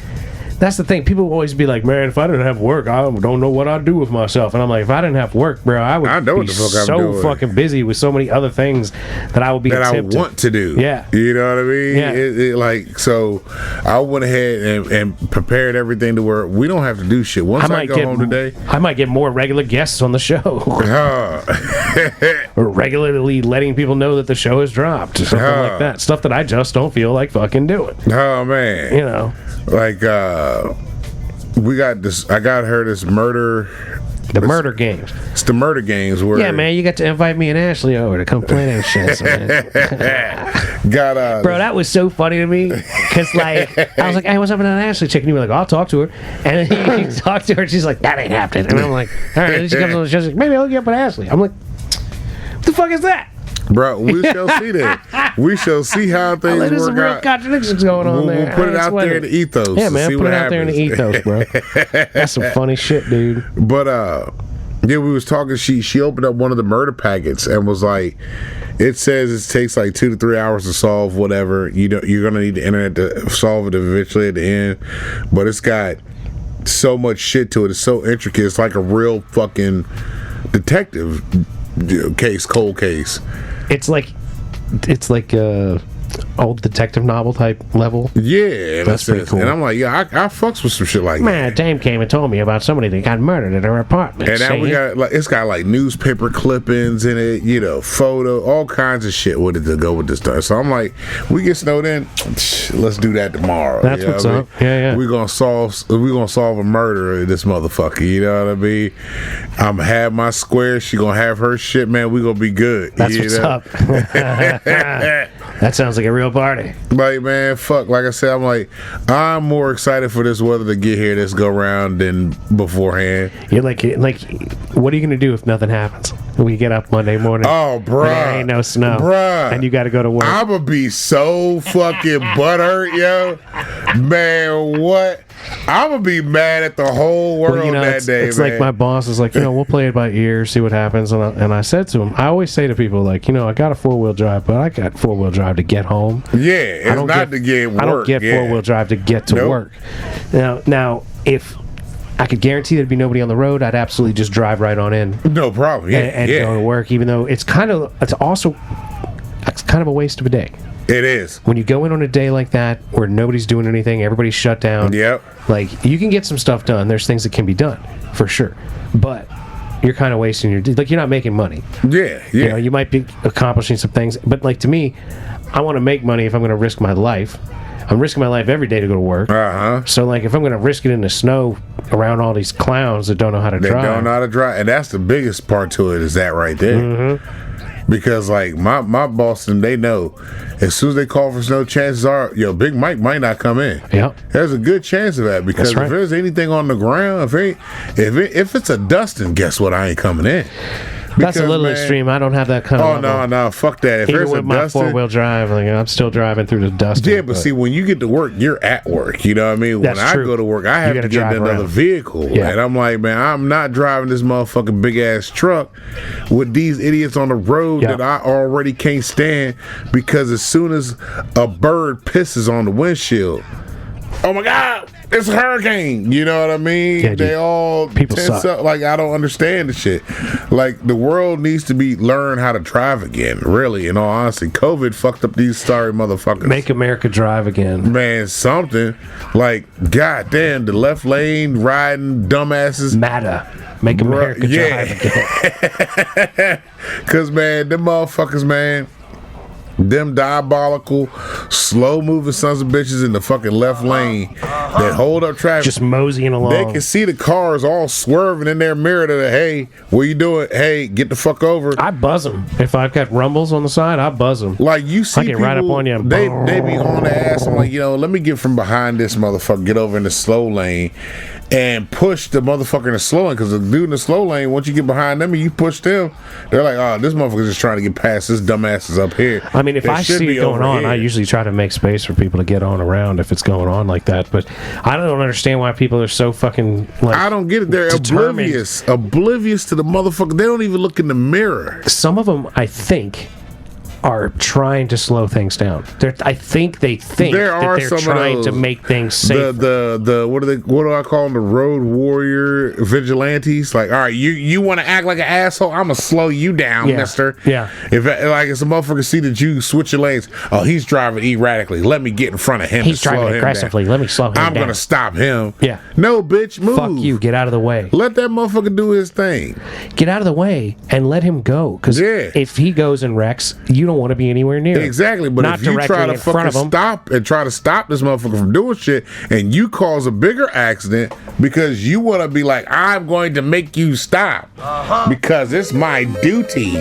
that's the thing. People will always be like, "Man, if I didn't have work, I don't know what I'd do with myself." And I'm like, if I didn't have work, bro, I would be so fucking busy with so many other things that I would be I want to do. Yeah, you know what I mean. Yeah. Like so, I went ahead and prepared everything to where we don't have to do shit. Once I go home today, I might get more regular guests on the show, or regularly letting people know that the show has dropped, or something like that. Stuff that I just don't feel like fucking doing. Oh man, you know. Like we got this. I got her this murder. The murder games. It's the murder games where. Yeah, man, you got to invite me and Ashley over to come play that shit. Bro, that was so funny to me because like I was like, "Hey, what's up with that Ashley chick?" And you were like, "I'll talk to her." And then you talk to her, and she's like, "That ain't happening." And I'm like, "All right." And then she comes on the show, she's like, "Maybe I'll hook you up with Ashley." I'm like, "What the fuck is that?" Bro, we shall see that. We shall see how things work out. There's some real contradictions going on there. We'll put it out there in the ethos. Yeah, man, put it out there in the ethos, bro. That's some funny shit, dude. But yeah, we was talking. She opened up one of the murder packets and was like, "It says it takes like 2 to 3 hours to solve whatever. You know, you're gonna need the internet to solve it eventually at the end, but it's got so much shit to it. It's so intricate. It's like a real fucking detective case, cold case." It's like old detective novel type level. Yeah, That's pretty cool. And I'm like, yeah, I fucks with some shit like that. Man, a dame came and told me about somebody that got murdered in her apartment. And now we got like it's got like newspaper clippings in it, you know, photo, all kinds of shit with it to go with this stuff. So I'm like, we get snowed in, let's do that tomorrow. That's you know what's what I up. mean? Yeah. We're gonna solve a murder in this motherfucker. You know what I mean? I'm gonna have my square. She gonna have her shit, man. We gonna be good. That's you what's know? up. That sounds like a real party. Like, man, fuck. Like I said, I'm like, I'm more excited for this weather to get here this go round than beforehand. You're like, what are you gonna do if nothing happens? We get up Monday morning. Oh, bruh. There ain't no snow. Bruh. And you got to go to work. I'm gonna be so fucking butthurt, yo. Man, what? I'm gonna be mad at the whole world that day, it's man. like my boss is like, we'll play it by ear, see what happens. And I said to him, I always say to people, like, I got a 4-wheel drive, but I got 4-wheel drive to get home. Yeah, it's not to get work. I don't get 4-wheel drive to get to work. Now, if I could guarantee there'd be nobody on the road, I'd absolutely just drive right on in. No problem. Yeah, and go to work, even though it's kind of a waste of a day. It is. When you go in on a day like that where nobody's doing anything, everybody's shut down. Yep. Like, you can get some stuff done. There's things that can be done, for sure. But you're kind of wasting your... Like, you're not making money. Yeah. You might be accomplishing some things. But, like, to me, I want to make money if I'm going to risk my life. I'm risking my life every day to go to work. Uh-huh. So, like, if I'm going to risk it in the snow around all these clowns that don't know how to drive... They don't know how to drive. And that's the biggest part to it, is that right there. Mm-hmm. Because, like, my boss, and they know, as soon as they call for snow, chances are, Big Mike might not come in. Yep. There's a good chance of that, because if there's anything on the ground, if it's a dusting, guess what? I ain't coming in. That's a little extreme. I don't have that kind of... Oh, no, fuck that. If even there's with a my dusting, 4-wheel drive, like, I'm still driving through the dust. yeah, but see, when you get to work, you're at work. You know what I mean? When I go to work, I have to get in another vehicle. Yeah. And I'm like, man, I'm not driving this motherfucking big-ass truck with these idiots on the road that I already can't stand, because as soon as a bird pisses on the windshield, oh my God, it's a hurricane. You know what I mean? Yeah, they all people tense suck. up. Like, I don't understand the shit. Like, the world needs to learn how to drive again. Really, in all honesty, COVID fucked up these sorry motherfuckers. Make America drive again, man. Something like, goddamn, the left lane riding dumbasses. MATA. Make America drive again. Cause man, them motherfuckers, man. Them diabolical, slow-moving sons of bitches in the fucking left lane that hold up traffic. Just moseying along. They can see the cars all swerving in their mirror to the, hey, what you doing? Hey, get the fuck over. I buzz them. If I've got rumbles on the side, I buzz them. Like, you see I get people, right up on you. They be on the ass. I'm like, let me get from behind this motherfucker, get over in the slow lane, and push the motherfucker in the slow lane. Because the dude in the slow lane, once you get behind them and you push them, they're like, oh, this motherfucker's just trying to get past this dumbass is up here. I mean, if I see it going on, I usually try to make space for people to get on around if it's going on like that. But I don't understand why people are so fucking, like, I don't get it. They're oblivious to the motherfucker. They don't even look in the mirror. Some of them, I think, are trying to slow things down. I think they think that they're trying to make things safer. The what do I call them? The road warrior vigilantes. Like, all right, you want to act like an asshole? I'm gonna slow you down, mister. Yeah. If a motherfucker see that you switch your lanes, oh, he's driving erratically. Let me get in front of him. He's driving aggressively. Let me slow him down. I'm gonna stop him. Yeah. No, bitch, move. Fuck you. Get out of the way. Let that motherfucker do his thing. Get out of the way and let him go. Because if he goes and wrecks, you don't want to be anywhere near him. Exactly, but Not if you try to fucking stop this motherfucker from doing shit, and you cause a bigger accident because you want to be like, I'm going to make you stop because it's my duty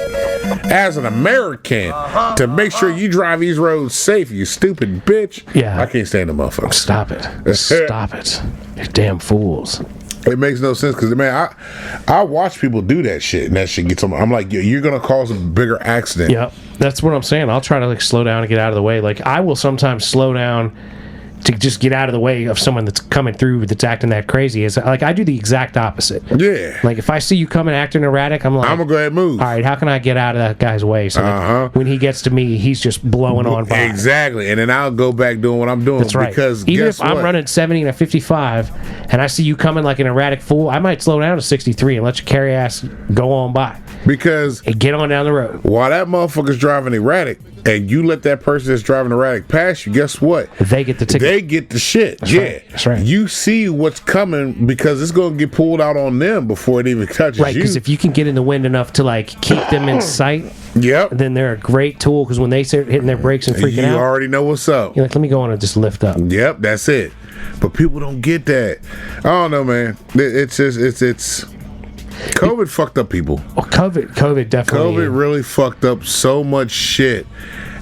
as an American to make sure you drive these roads safe, you stupid bitch. Yeah. I can't stand the motherfucker. Stop it. Stop it. You damn fools. It makes no sense because, man, I watch people do that shit, and that shit gets on. I'm like, you're gonna cause a bigger accident. Yep, that's what I'm saying. I'll try to, like, slow down and get out of the way. Like, I will sometimes slow down to just get out of the way of someone that's coming through that's acting that crazy. Is like, I do the exact opposite. Yeah. Like, if I see you coming acting erratic, I'm like, I'm gonna go ahead and move. All right, how can I get out of that guy's way so that when he gets to me, he's just blowing on by. Exactly, and then I'll go back doing what I'm doing. That's right. Because even if I'm what? running 70 and a 55, and I see you coming like an erratic fool, I might slow down to 63 and let your carry ass go on by. Because and get on down the road. while that motherfucker's driving erratic, and you let that person that's driving erratic pass you, guess what? They get the ticket. They get the shit. Right. That's right. You see what's coming because it's going to get pulled out on them before it even touches Right, you. because if you can get in the wind enough to like keep them in sight, Yep. then they're a great tool. Because when they start hitting their brakes and freaking You out, already know what's up. you're like, let me go on and just lift up. Yep, that's it. But people don't get that. I don't know, man. It's just it's COVID fucked up people. Well, COVID definitely. COVID really fucked up so much shit.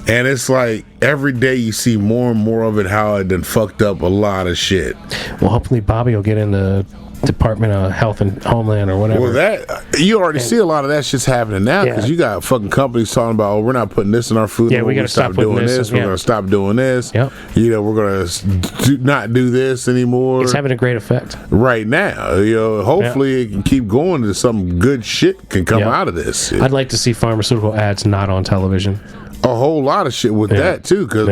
And it's like every day you see more and more of it, how it done fucked up a lot of shit. Well, hopefully Bobby will get in the Department of Health and Homeland or whatever. Well, that you already see a lot of that shit's happening now because you got fucking companies talking about, oh, we're not putting this in our food. Yeah, we gotta stop doing putting this. this. We're Yeah. gonna stop doing this. Yep. You know, we're gonna not do this anymore. It's having a great effect. Right now, you know, hopefully it can keep going to some good shit can come out of this. I'd like to see pharmaceutical ads not on television. A whole lot of shit with that too, because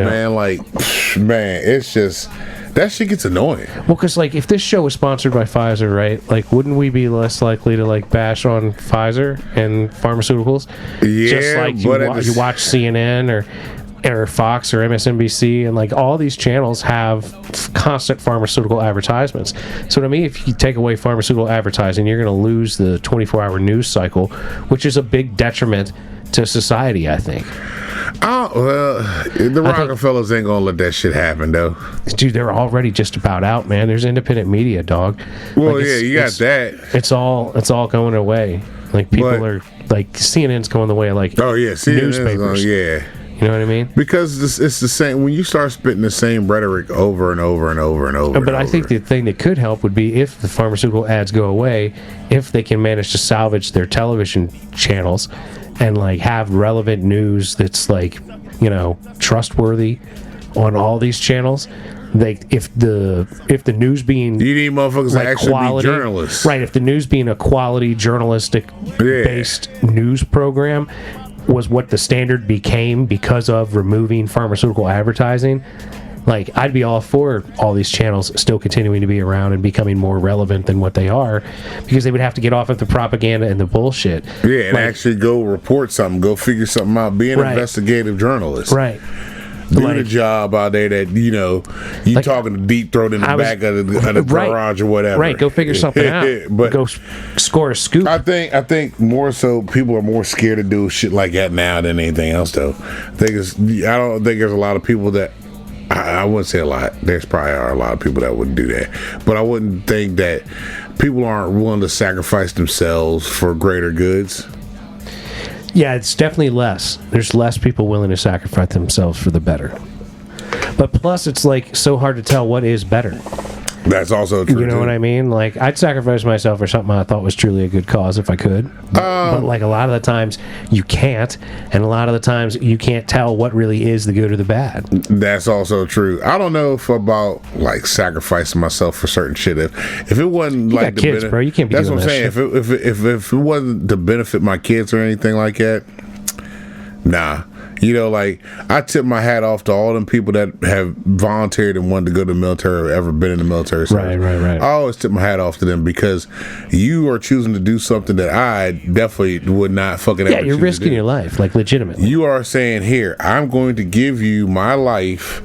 man, it's just that shit gets annoying. Well, because like if this show was sponsored by Pfizer, right? Like, wouldn't we be less likely to like bash on Pfizer and pharmaceuticals? Yeah, just like you watch CNN or Fox or MSNBC, and like all these channels have constant pharmaceutical advertisements. So to me, if you take away pharmaceutical advertising, you're going to lose the 24-hour news cycle, which is a big detriment to society, I think. Oh well, the Rockefellers ain't gonna let that shit happen though. Dude, they're already just about out, man. There's independent media, dog. Well, like, you got that. It's all going away. Like people are like CNN's going the way of like newspapers. Yeah. You know what I mean? Because it's the same when you start spitting the same rhetoric over and over and over and over. But I think the thing that could help would be if the pharmaceutical ads go away, if they can manage to salvage their television channels and like have relevant news that's like, you know, trustworthy on all these channels. If the news being you need motherfuckers like to actually quality, be journalists, right? If the news being a quality journalistic based news program was what the standard became because of removing pharmaceutical advertising, like I'd be all for all these channels still continuing to be around and becoming more relevant than what they are, because they would have to get off of the propaganda and the bullshit. Yeah, and actually go report something, go figure something out, be an investigative journalist. Right. Do the job out there that, you know, you like, talking to Deep Throat in the back of the garage or whatever. Right, go figure something out. But go score a scoop. I think more so people are more scared to do shit like that now than anything else, though. I don't think there's a lot of people that, I wouldn't say a lot. There's probably are a lot of people that wouldn't do that. But I wouldn't think that people aren't willing to sacrifice themselves for greater goods. Yeah, it's definitely less. There's less people willing to sacrifice themselves for the better. But plus, it's like so hard to tell what is better. That's also true. You know what I mean? Like, I'd sacrifice myself for something I thought was truly a good cause if I could. But like a lot of the times, you can't. And a lot of the times, you can't tell what really is the good or the bad. That's also true. I don't know if about, like, sacrificing myself for certain shit. If it wasn't, you like... got kids, bro. You can't be doing that shit. That's what I'm saying. If it wasn't to benefit my kids or anything like that, nah. You know, like, I tip my hat off to all them people that have volunteered and wanted to go to the military or ever been in the military service. Right. I always tip my hat off to them because you are choosing to do something that I definitely would not fucking ever choose to do. Yeah, you're risking your life, like, legitimately. You are saying, here, I'm going to give you my life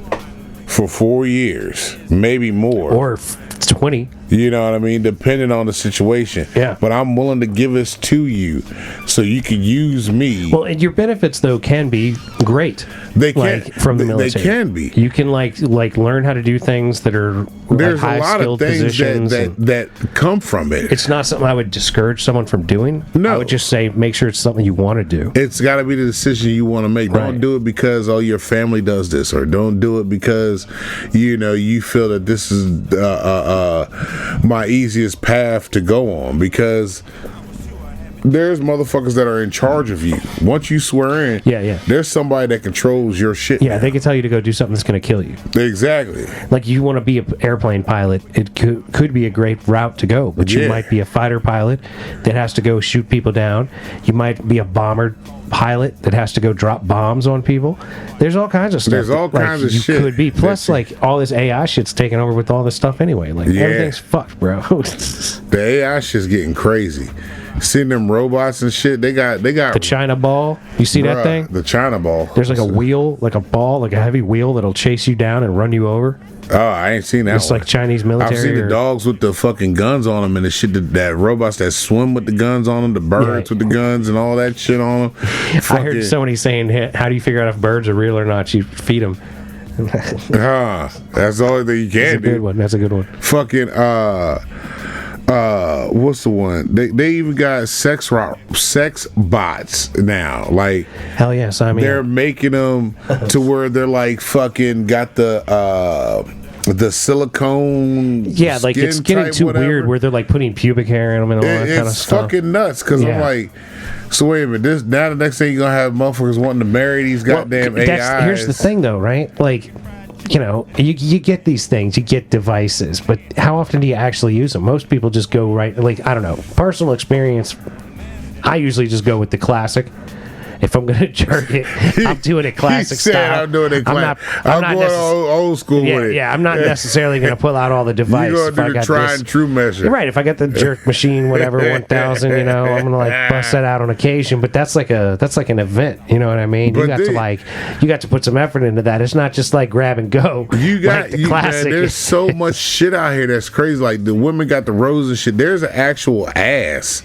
for 4 years, maybe more. Or 20. You know what I mean? Depending on the situation. Yeah. But I'm willing to give this to you so you can use me. Well, and your benefits, though, can be great. They can. Like, from the military. They can be. You can, like learn how to do things that are There's like, a lot of things that come from it. It's not something I would discourage someone from doing. No. I would just say make sure it's something you want to do. It's got to be the decision you want to make. Right. Don't do it because, your family does this, or don't do it because, you feel that this is my easiest path to go on, because there's motherfuckers that are in charge of you. Once you swear in, there's somebody that controls your shit. Yeah, they can tell you to go do something that's going to kill you. Exactly. Like, you want to be an airplane pilot, it could be a great route to go, but you might be a fighter pilot that has to go shoot people down. You might be a bomber pilot that has to go drop bombs on people. There's all kinds of stuff. There's all kinds of shit. You could be. Plus, like, all this AI shit's taking over with all this stuff anyway. Like, everything's fucked, bro. The AI shit's getting crazy. seeing them robots and shit. They got The China ball. You see that bruh, thing? The China ball. There's like a wheel, like a ball, like a heavy wheel that'll chase you down and run you over. Oh, I ain't seen that. It's one. like Chinese military. I've seen the dogs with the fucking guns on them and the shit that robots that swim with the guns on them, the birds with the guns and all that shit on them. I heard somebody saying, "How do you figure out if birds are real or not? You feed them." That's the only thing you can do. Good one. That's a good one. Fucking what's the one? They even got sex bots now. Like Hell yes, I mean they're making them to where they're like fucking got the silicone. yeah, like it's skin getting type, too whatever. weird where they're like putting pubic hair in them and all that kind of It's stuff. fucking nuts because Yeah. I'm like, so wait a minute. This now the next thing you're gonna have motherfuckers wanting to marry these goddamn AIs. Here's the thing, though, right? Like, you know, you get these things, you get devices, but how often do you actually use them? Most people just go right, like, I don't know, personal experience, I usually just go with the classic. If I'm gonna jerk it, I'm doing it classic He said style. I'm doing it classic. I'm not going necess- old school yeah, with it. yeah, I'm not necessarily gonna pull out all the device. You're if gonna I do the got try this. and true measure. You're right. If I got the jerk machine, whatever 1000, you know, I'm gonna like bust that out on occasion. But that's like an event. You know what I mean? But You got to put some effort into that. It's not just like grab and go. You got like the man, classic. there's so much shit out here that's crazy. Like the women got the rose and shit. There's an actual ass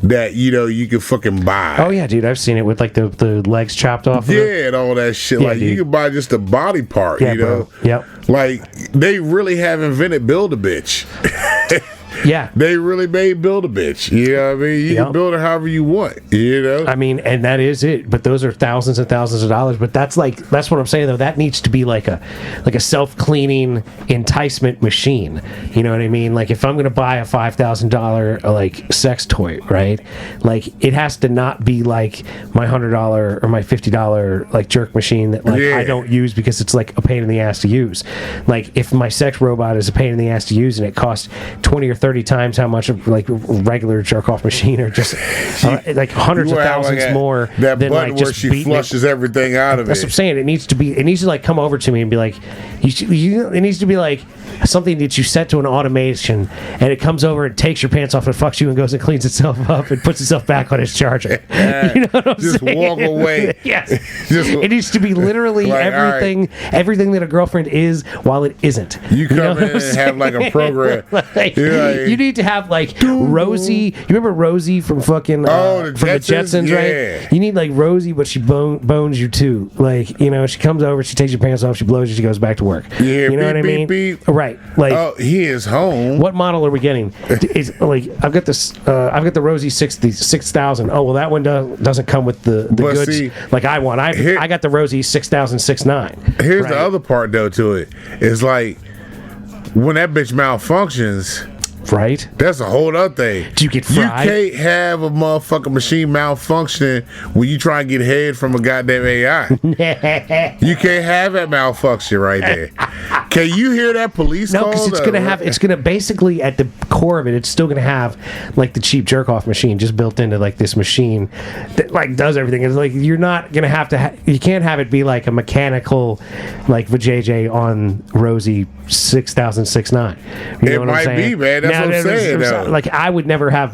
that you can fucking buy. Oh yeah, dude, I've seen it with like the legs chopped off. Of it. Yeah, and all that shit. Yeah, like dude. you can buy just a body part. Yeah, you know. bro. Yep. Like they really have invented Build a Bitch. Yeah. They really made Build a Bitch. You know what I mean? You Yep. can build her however you want. You know? I mean, and that is it. But those are thousands and thousands of dollars. But that's what I'm saying though. That needs to be like a self-cleaning enticement machine. You know what I mean? Like if I'm gonna buy a $5,000 like sex toy, right? Like it has to not be like my $100 or my $50 like jerk machine that like Yeah. I don't use because it's like a pain in the ass to use. Like if my sex robot is a pain in the ass to use and it costs 20 or 30 times how much of like a regular jerk off machine or just like hundreds of You have thousands like more that than button like where just she beating it. flushes everything out of That's what I'm it. saying. It needs to like come over to me and be like, it needs to be like something that you set to an automation and it comes over and takes your pants off and fucks you and goes and cleans itself up and puts itself back on its charger. You know what I'm Just saying? walk away. Yes. Just- It needs to be literally Like, everything that a girlfriend is while it isn't. You come know what in I'm and have like a saying? program. Like, You're like- you need to have like Rosie. You remember Rosie from fucking Oh, the from the Jetsons? Jetsons, Yeah. right? You need like Rosie, but she bones you too. Like she comes over, she takes your pants off, she blows you, she goes back to work. Yeah, you know what I mean? beep, beep. Right. Like Oh, he is home. what model are we getting? Is like I've got this. I've got the Rosie 6000. Oh well, that one doesn't come with the But goods see, like I want. I got the Rosie 6069. Here's Right. the other part though to it. It's like when that bitch malfunctions, Right? that's a whole other thing. Do you get You fried? can't have a motherfucking machine malfunctioning when you try and get head from a goddamn AI. You can't have that malfunction right there. Can you hear that police No, call? because it's gonna basically at the core of it, it's still gonna have like the cheap jerk off machine just built into like this machine that like does everything. It's like you're not gonna have to. You can't have it be like a mechanical like vajayjay on Rosie 6069. You know It what might I'm saying? be, man. That's what I'm saying, though. Like I would never have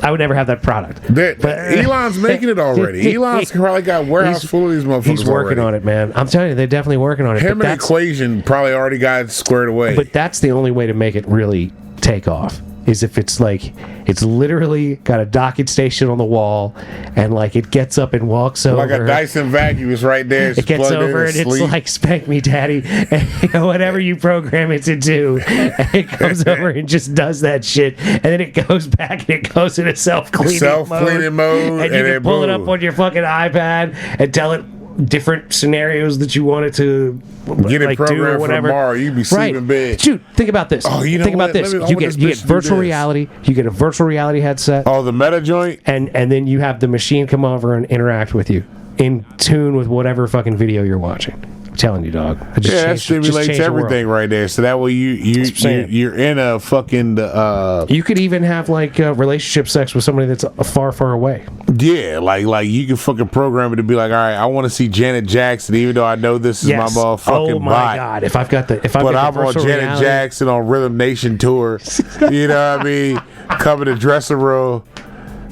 that product. Elon's making it already. Elon's probably got warehouse full of these motherfuckers. He's working already. on it, man. I'm telling you, they're definitely working on it. Him but and that's- Equation probably already got it squared away. But that's the only way to make it really take off. Is if it's like it's literally got a docking station on the wall, and like it gets up and walks over. like a Dyson vacuum is right there. It gets over and it's like "Spank me, Daddy," and, whatever you program it to do, and it comes over and just does that shit, and then it goes back and it goes into self-cleaning mode, and you can pull it up on your fucking iPad and tell it different scenarios that you want it to Get it like, do or programmed for whatever. tomorrow. You be sleeping in bed. Dude, think about this. Oh, you know think what? about this. I You want get this you bitch get to do virtual this. reality. You get a virtual reality headset, Oh, the meta joint? and then you have the machine come over and interact with you in tune with whatever fucking video you're watching. I'm telling you, dog. It just Yeah, that changed- just stimulates changed the world. everything right there. So that way you're in a fucking You could even have like relationship sex with somebody that's far, far away. yeah, like you can fucking program it to be like, all right, I want to see Janet Jackson, even though I know this is Yes. my motherfucking Oh my bot. god! If I've got the But I'm on virtual Janet reality- Jackson on Rhythm Nation tour. You know what I mean? Coming to dressing room.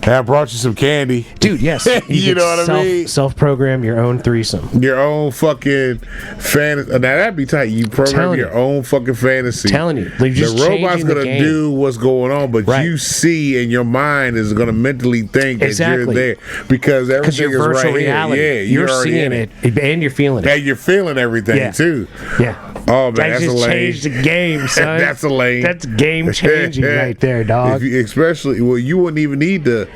Hey, I brought you some candy. Dude, yes. You know what I mean? Self-program your own threesome. Your own fucking fantasy. Now that'd be tight. You program telling your you. own fucking fantasy. Telling you. They're just The robot's changing the gonna game. do what's going on, but Right. you see, and your mind is gonna mentally think that Exactly. you're there because Because everything your is virtual right reality. here. Yeah, you're already seeing in it, and you're feeling it. And you're feeling everything Yeah. too. Yeah. Oh man, That that's a just lane. changed the game, son. That's a lane. That's game changing right there, dog. Especially, well, you wouldn't even need the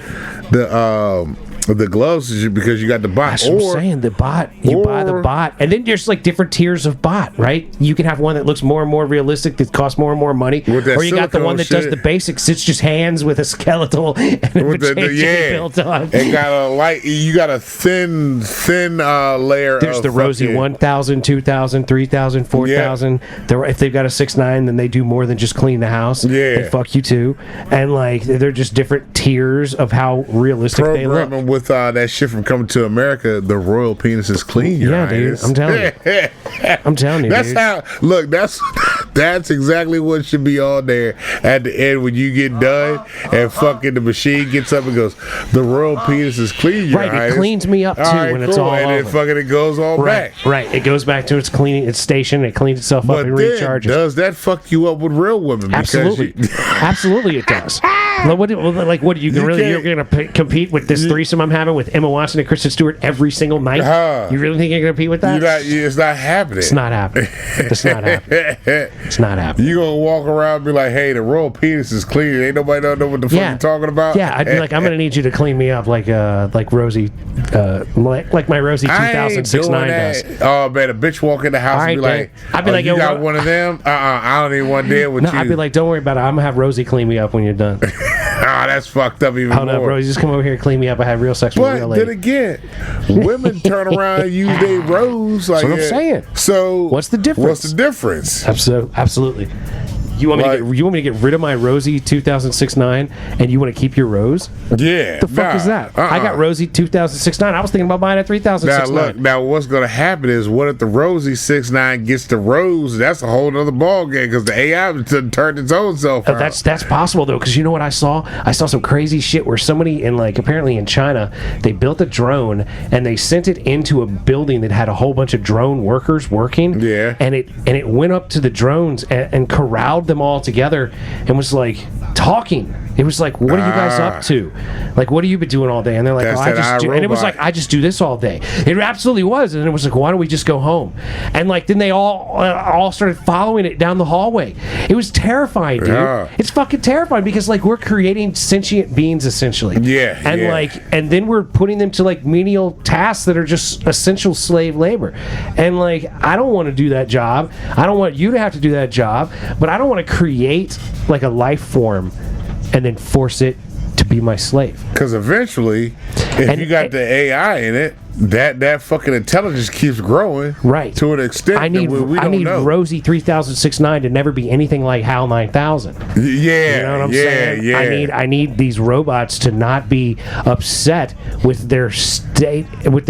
gloves because you got the bot. That's what I'm saying. The bot. You buy the or- bot. And then there's like different tiers of bot, right? You can have one that looks more and more realistic that costs more and more money. With that Or you got the silicone one that does shit. the basics. It's just hands with a skeletal and With a built on. It got a light. You got a thin layer. There's of the Rosie fucking- 1,000, 2,000, 3,000, 4,000. If they've got a 6'9", then they do more than just clean the house. Yeah. They fuck you too. And like they're just different tiers of how realistic they look. Programming with that shit from Coming to America. The royal penis is clean. Your Yeah, dude. Highness. I'm telling you. I'm telling you, That's dude. how. Look, that's exactly what should be on there at the end when you get done and fucking the machine gets up and goes, the royal penis is clean. Your Right, it Highness." cleans me up, too, when it's all and then over. fucking it goes all Right, back. right. It goes back to its cleaning, its station. It cleans itself up But and then, recharges. does that fuck you up with real women? Because Absolutely, you- absolutely, it does. Like, what you can really? can't- You're going to compete with this threesome I'm having with Emma Watson and Kristen Stewart every single night? You really think you're going to compete with that? it's not happening. It's not happening. It's not happening. It's not happening. You gonna walk around and be like, hey, the royal penis is clean. Ain't nobody don't know what the fuck Yeah. you're talking about. Yeah, I'd be like, I'm gonna need you to clean me up like Rosie, like my Rosie I ain't 2006 doing 9 that. does. Oh man, a bitch walk in the house All and be right, like, then. I'd be like, you yo, got what- one of them? I don't even want to deal with No, you. I'd be like, don't worry about it. I'm gonna have Rosie clean me up when you're done. that's fucked up even Oh no, more. Rosie, just come over here and clean me up. I have real sex with a real But then lady. again, women turn around and use their rose. Like, That's what I'm saying. So What's the difference? What's the difference? Absolutely. You want me to get rid of my Rosie 2006 9, and you want to keep your Rose? Yeah. The fuck is that? I got Rosie 2006 9. I was thinking about buying a Now 3006 look, 9. now what's gonna happen is, what if the Rosie 6'9" gets the Rose? That's a whole other ball game because the AI turned its own self out. That's possible though, because you know what I saw? I saw some crazy shit where somebody apparently in China, they built a drone and they sent it into a building that had a whole bunch of drone workers working. Yeah. And it went up to the drones and corralled them all together and was like talking. It was like, what are you guys up to? Like, what have you been doing all day? And they're like, That's oh, I that just do. And it was iRobot. like, I just do this all day. It absolutely was. And it was like, why don't we just go home? And like, then they all started following it down the hallway. It was terrifying, dude. Yeah. It's fucking terrifying because like we're creating sentient beings essentially. Yeah, And yeah. and then we're putting them to like menial tasks that are just essential slave labor. And like, I don't want to do that job. I don't want you to have to do that job, but I don't want to create like a life form and then force it to be my slave. Because eventually, if And- you got the AI in it, that fucking intelligence keeps growing, Right. to an extent I need that we I don't need know. Rosie 3069 to never be anything like HAL 9000. Yeah, You know what I'm saying? yeah. I need these robots to not be upset with their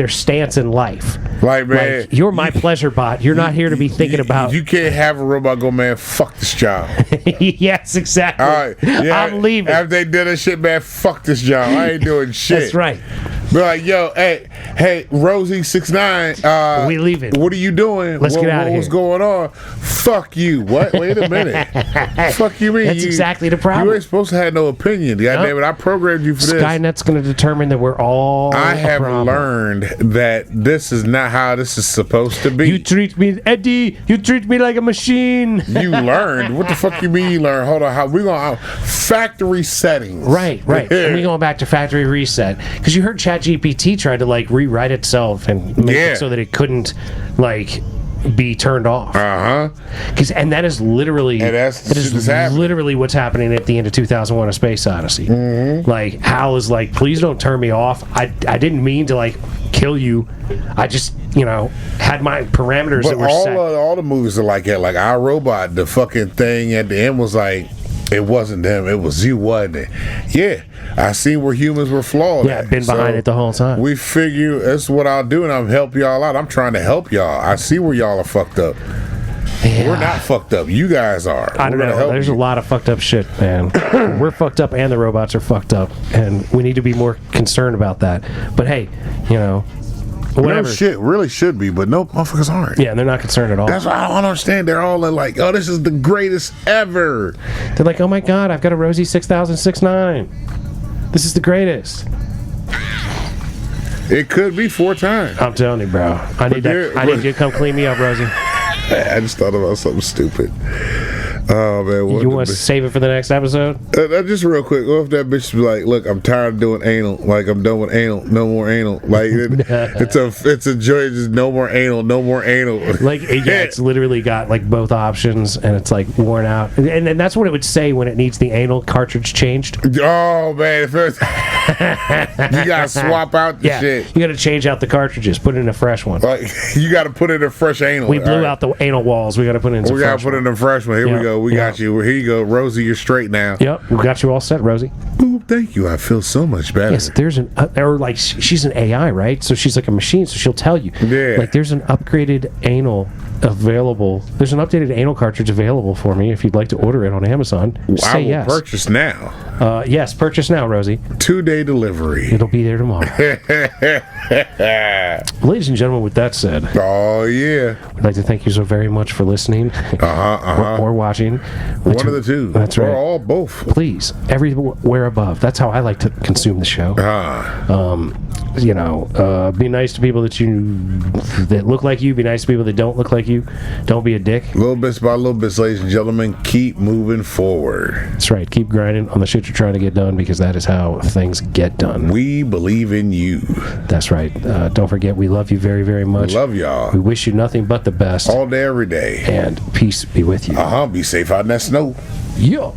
stance in life. Like, man, Like, you're my pleasure bot. You're not here to be thinking about. You can't have a robot go, man, fuck this job. Yes, exactly. All right, yeah, I'm leaving. After they did that shit, man, fuck this job. I ain't doing shit. That's right. Be like, yo, hey, Rosie 6'9", We leaving. What are you doing? Let's get outta What's here. going on? Fuck you. What? Wait a minute. Fuck you mean? That's exactly the problem. You ain't supposed to have no opinion. God damn it, I programmed you for this. Skynet's going to determine that we're all. I a have problem. learned that this is not how this is supposed to be. You treat me, Eddie. You treat me like a machine. You learned? What the fuck you mean you learned? Hold on, how we gonna factory settings? Right. And we going back to factory reset because you heard ChatGPT tried to like rewrite itself and make Yeah. it so that it couldn't like be turned off. And that is literally And that's that is shit that's happening. literally what's happening at the end of 2001: A Space Odyssey. Mm-hmm. Like Hal is like, please don't turn me off. I didn't mean to like kill you. I just had my parameters that But were set. all the movies are like that. Like Our Robot, the fucking thing at the end was like, it wasn't them, it was you, wasn't it? Yeah, I seen where humans were flawed. Yeah, I've been behind it the whole time. We figure that's what I'll do, and I'll help y'all out. I'm trying to help y'all. I see where y'all are fucked up. Yeah. We're not fucked up. You guys are. I don't We're gonna know. help There's you. a lot of fucked up shit, man. We're fucked up and the robots are fucked up. And we need to be more concerned about that. But hey, you know, whatever. No shit, really should be, but no motherfuckers aren't. Yeah, they're not concerned at all. That's why I don't understand. They're all like, oh, this is the greatest ever. They're like, oh my god, I've got a Rosie 6069. This is the greatest. It could be 4 times. I'm telling you, bro. I need you to come clean me up, Rosie. I just thought about something stupid. Oh man, You want to save it for the next episode? Just real quick, what if that bitch be like, look, I'm tired of doing anal. Like, I'm done with anal. No more anal. Like, it's a joy. Just no more anal. No more anal. Like, yeah, it's literally got like both options, and it's like worn out. And that's what it would say when it needs the anal cartridge changed. Oh man, you gotta swap out the shit. You gotta change out the cartridges, put in a fresh one. Like, you gotta put in a fresh anal. We blew out the anal walls. We gotta put in some We gotta fresh put one. in a fresh one. Here we go. We got you. Here you go, Rosie. You're straight now. Yep, we got you all set, Rosie. Ooh, thank you. I feel so much better. Yes, there's an or like she's an AI, right? So she's like a machine, so she'll tell you. Yeah. Like there's an upgraded anal available. There's an updated anal cartridge available for me if you'd like to order it on Amazon. I Say will yes. purchase now. Yes, purchase now, Rosie. 2-day delivery. It'll be there tomorrow. Ladies and gentlemen, with that said, Oh yeah. I'd like to thank you so very much for listening or watching. One of the two. That's right. Or all both. Please, everywhere above. That's how I like to consume the show. You know, be nice to people that look like you. Be nice to people that don't look like you. Don't be a dick. Little bits by little bits, ladies and gentlemen. Keep moving forward. That's right. Keep grinding on the shit you're trying to get done because that is how things get done. We believe in you. That's right. Don't forget, we love you very, very much. Love y'all. We wish you nothing but the best. All day, every day. And peace be with you. Be safe out in that snow. Yeah.